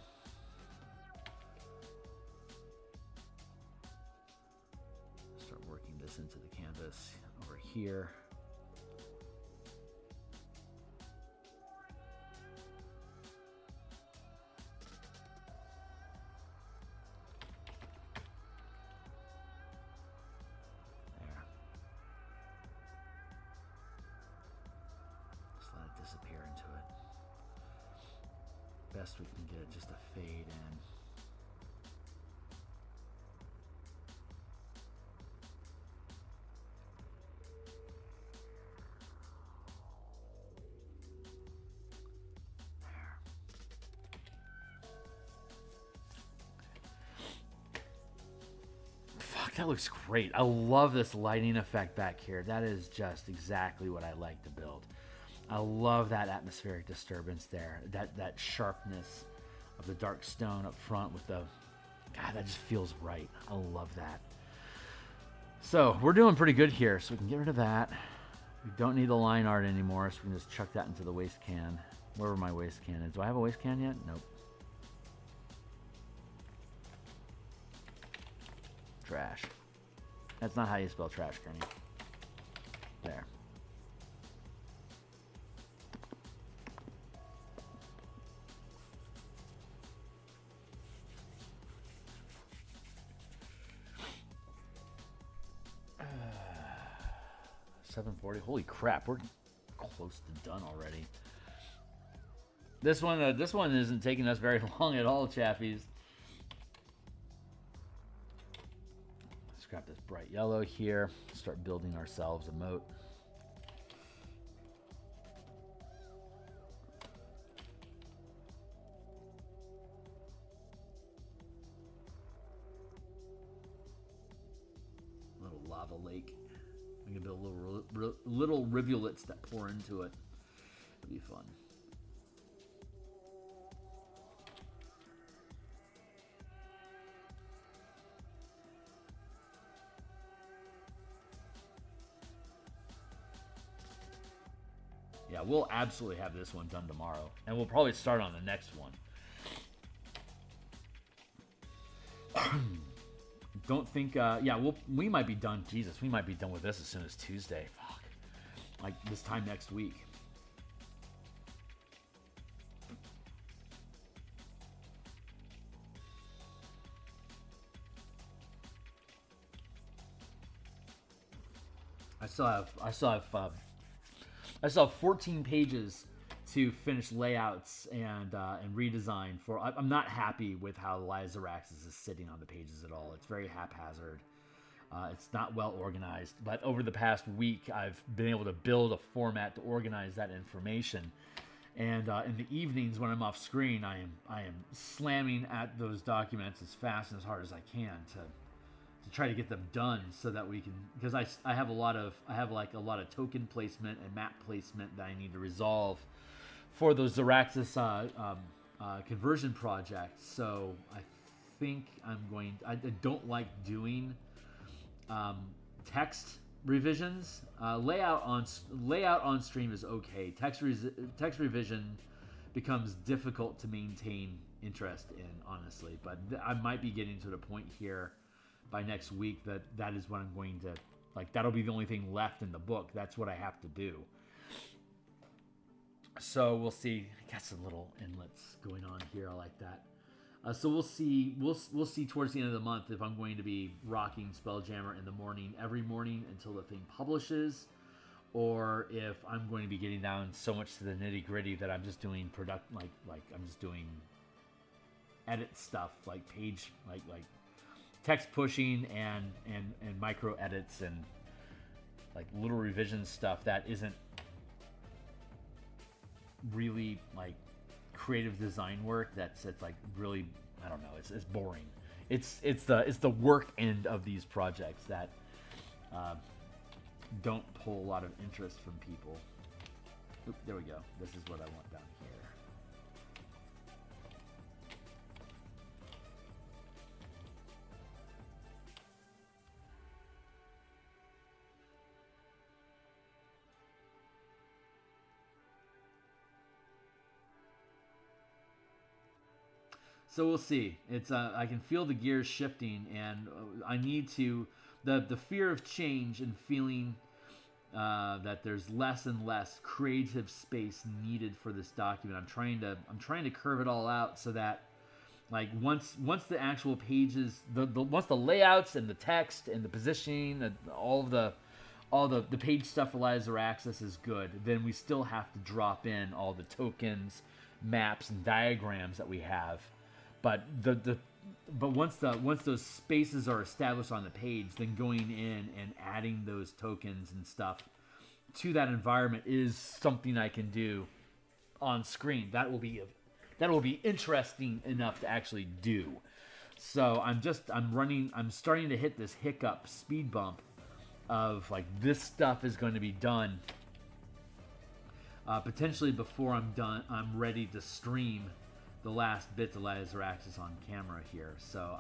Start working this into the canvas over here. Disappear into it. Best we can get just a fade in. There. Fuck, that looks great. I love this lighting effect back here. That is just exactly what I like to build. I love that atmospheric disturbance there. That sharpness of the dark stone up front with the... God, that just feels right. I love that. So, we're doing pretty good here. So we can get rid of that. We don't need the line art anymore, so we can just chuck that into the waste can. Wherever my waste can is. Do I have a waste can yet? Nope. Trash. That's not how you spell trash, Kearney. There. $740. Holy crap, we're close to done already. This one isn't taking us very long at all, chappies. Let's grab this bright yellow here. Start building ourselves a moat. Little lava lake. We can build little rivulets that pour into it. It'll be fun. Yeah, we'll absolutely have this one done tomorrow. And we'll probably start on the next one. Don't think, yeah, we might be done. Jesus, we might be done with this as soon as Tuesday. Fuck. Like this time next week. I still have 14 pages to finish layouts and redesign for. I'm not happy with how Lyzaraxis is sitting on the pages at all. It's very haphazard. It's not well organized, but over the past week, I've been able to build a format to organize that information. And in the evenings when I'm off screen, I am slamming at those documents as fast and as hard as I can to try to get them done, so that we can, because I have a lot of token placement and map placement that I need to resolve for those Xeraxis conversion projects. So I think I don't like doing text revisions. Layout on stream is okay. Text revision becomes difficult to maintain interest in, honestly. But I might be getting to the point here by next week that is what I'm going to, like, that'll be the only thing left in the book. That's what I have to do. So we'll see. I got some little inlets going on here. I like that. So we'll see. We'll see towards the end of the month if I'm going to be rocking Spelljammer in the morning every morning until the thing publishes, or if I'm going to be getting down so much to the nitty gritty that I'm just doing like I'm just doing edit stuff, like page like text pushing and micro edits and like little revision stuff that isn't really like creative design work. It's like really, I don't know, it's boring. It's the work end of these projects that don't pull a lot of interest from people. Oop, there we go. This is what I want down here. So we'll see. It's I can feel the gears shifting, and I need to the fear of change and feeling that there's less and less creative space needed for this document. I'm trying to curve it all out so that, like, once the actual pages, once the layouts and the text and the positioning and all the page stuff for Xeraxis is good, then we still have to drop in all the tokens, maps, and diagrams that we have. But once those spaces are established on the page, then going in and adding those tokens and stuff to that environment is something I can do on screen. That will be interesting enough to actually do. So I'm starting to hit this hiccup speed bump of, like, this stuff is going to be done potentially before I'm ready to stream the last bits of Xeraxis on camera here. So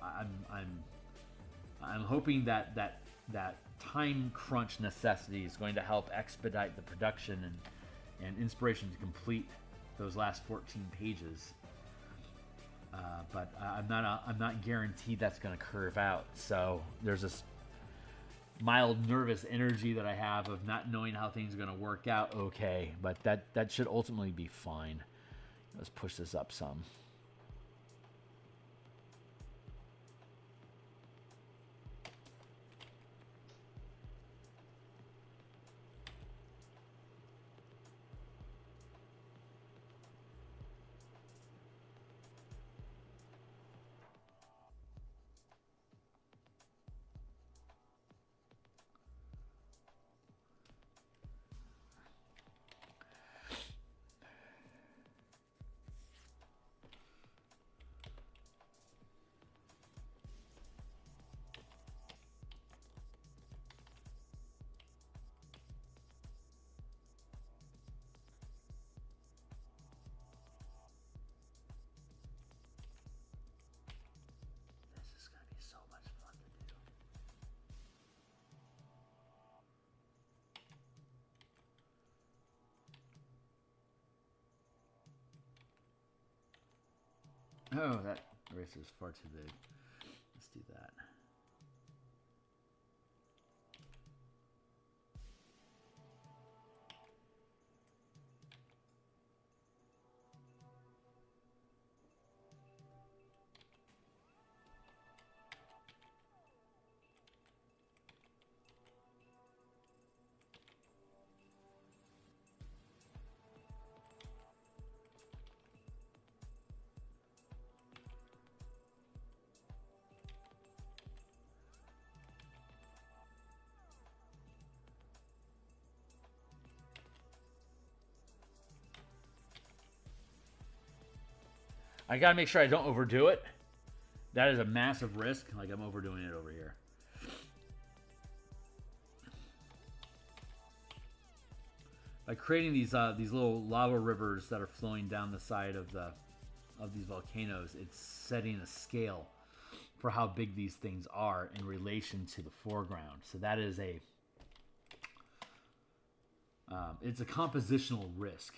I'm hoping that time crunch necessity is going to help expedite the production and inspiration to complete those last 14 pages. But I'm not guaranteed that's going to curve out. So there's this mild nervous energy that I have of not knowing how things are going to work out. Okay, but that should ultimately be fine. Let's push this up some. Oh, that eraser is far too big. Let's do that. I gotta make sure I don't overdo it. That is a massive risk. Like, I'm overdoing it over here. By creating these little lava rivers that are flowing down the side of these volcanoes, it's setting a scale for how big these things are in relation to the foreground. So that is it's a compositional risk.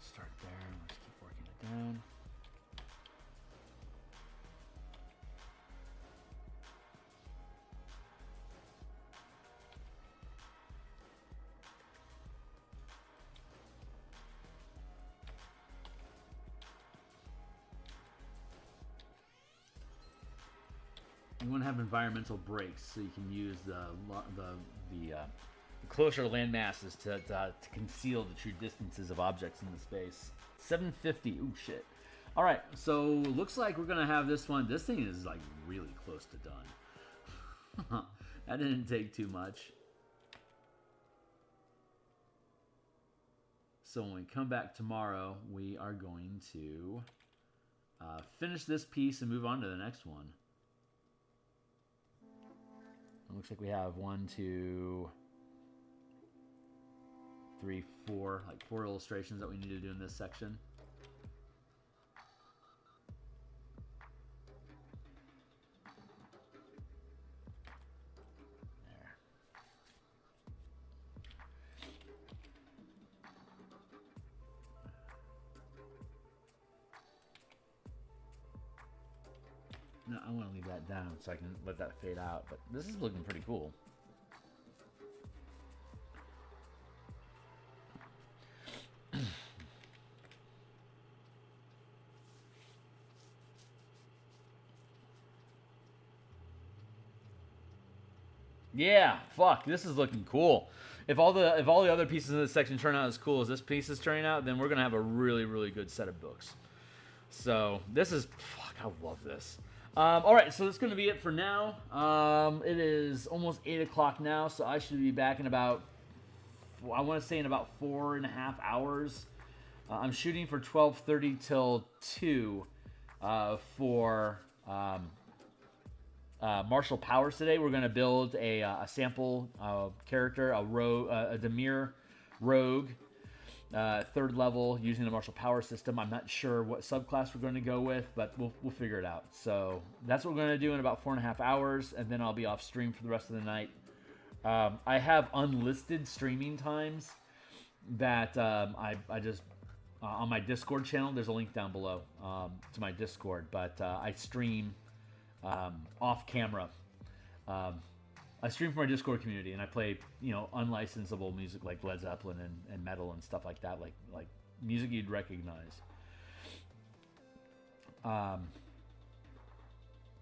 Start there. Let's keep working it down. You want to have environmental breaks so you can use the closer land masses to conceal the true distances of objects in the space. 750. Ooh, shit. All right, so looks like we're gonna have this one. This thing is like really close to done. That didn't take too much. So when we come back tomorrow, we are going to finish this piece and move on to the next one. It looks like we have 1, 2, 3, 4, like 4 illustrations that we need to do in this section. There. No, I want to leave that down so I can let that fade out, but this is looking pretty cool. Yeah, fuck, this is looking cool. If all the other pieces in this section turn out as cool as this piece is turning out, then we're gonna have a really, really good set of books. So this is, fuck, I love this. All right, so that's gonna be it for now. It is almost 8 o'clock now, so I should be back in about, I want to say in about 4.5 hours. I'm shooting for 12:30 till 2 for martial powers today. We're going to build a sample character, a Demir rogue, 3rd level, using the martial power system. I'm not sure what subclass we're going to go with, but we'll figure it out. So that's what we're going to do in about 4.5 hours, and then I'll be off stream for the rest of the night. I have unlisted streaming times that I just on my Discord channel. There's a link down below to my Discord, but I stream off camera. I stream for my Discord community, and I play, you know, unlicensable music like Led Zeppelin and metal and stuff like that, like music you'd recognize.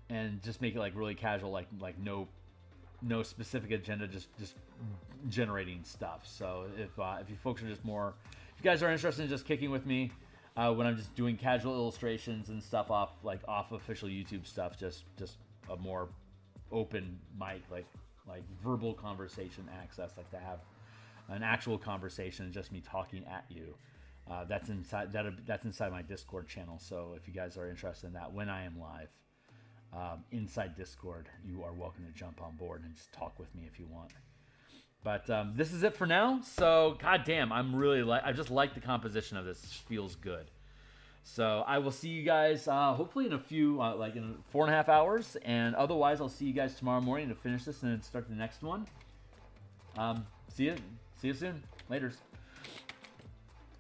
And just make it like really casual, like no specific agenda, just generating stuff. So if you folks are just more, if you guys are interested in just kicking with me when I'm just doing casual illustrations and stuff off official YouTube stuff, just a more open mic, like verbal conversation access, like to have an actual conversation, just me talking at you. That's inside my Discord channel. So if you guys are interested in that, when I am live inside Discord, you are welcome to jump on board and just talk with me if you want. But this is it for now. So goddamn, I just like the composition of this. It feels good. So I will see you guys hopefully in a few, like in 4.5 hours. And otherwise, I'll see you guys tomorrow morning to finish this and then start the next one. See you soon. Laters.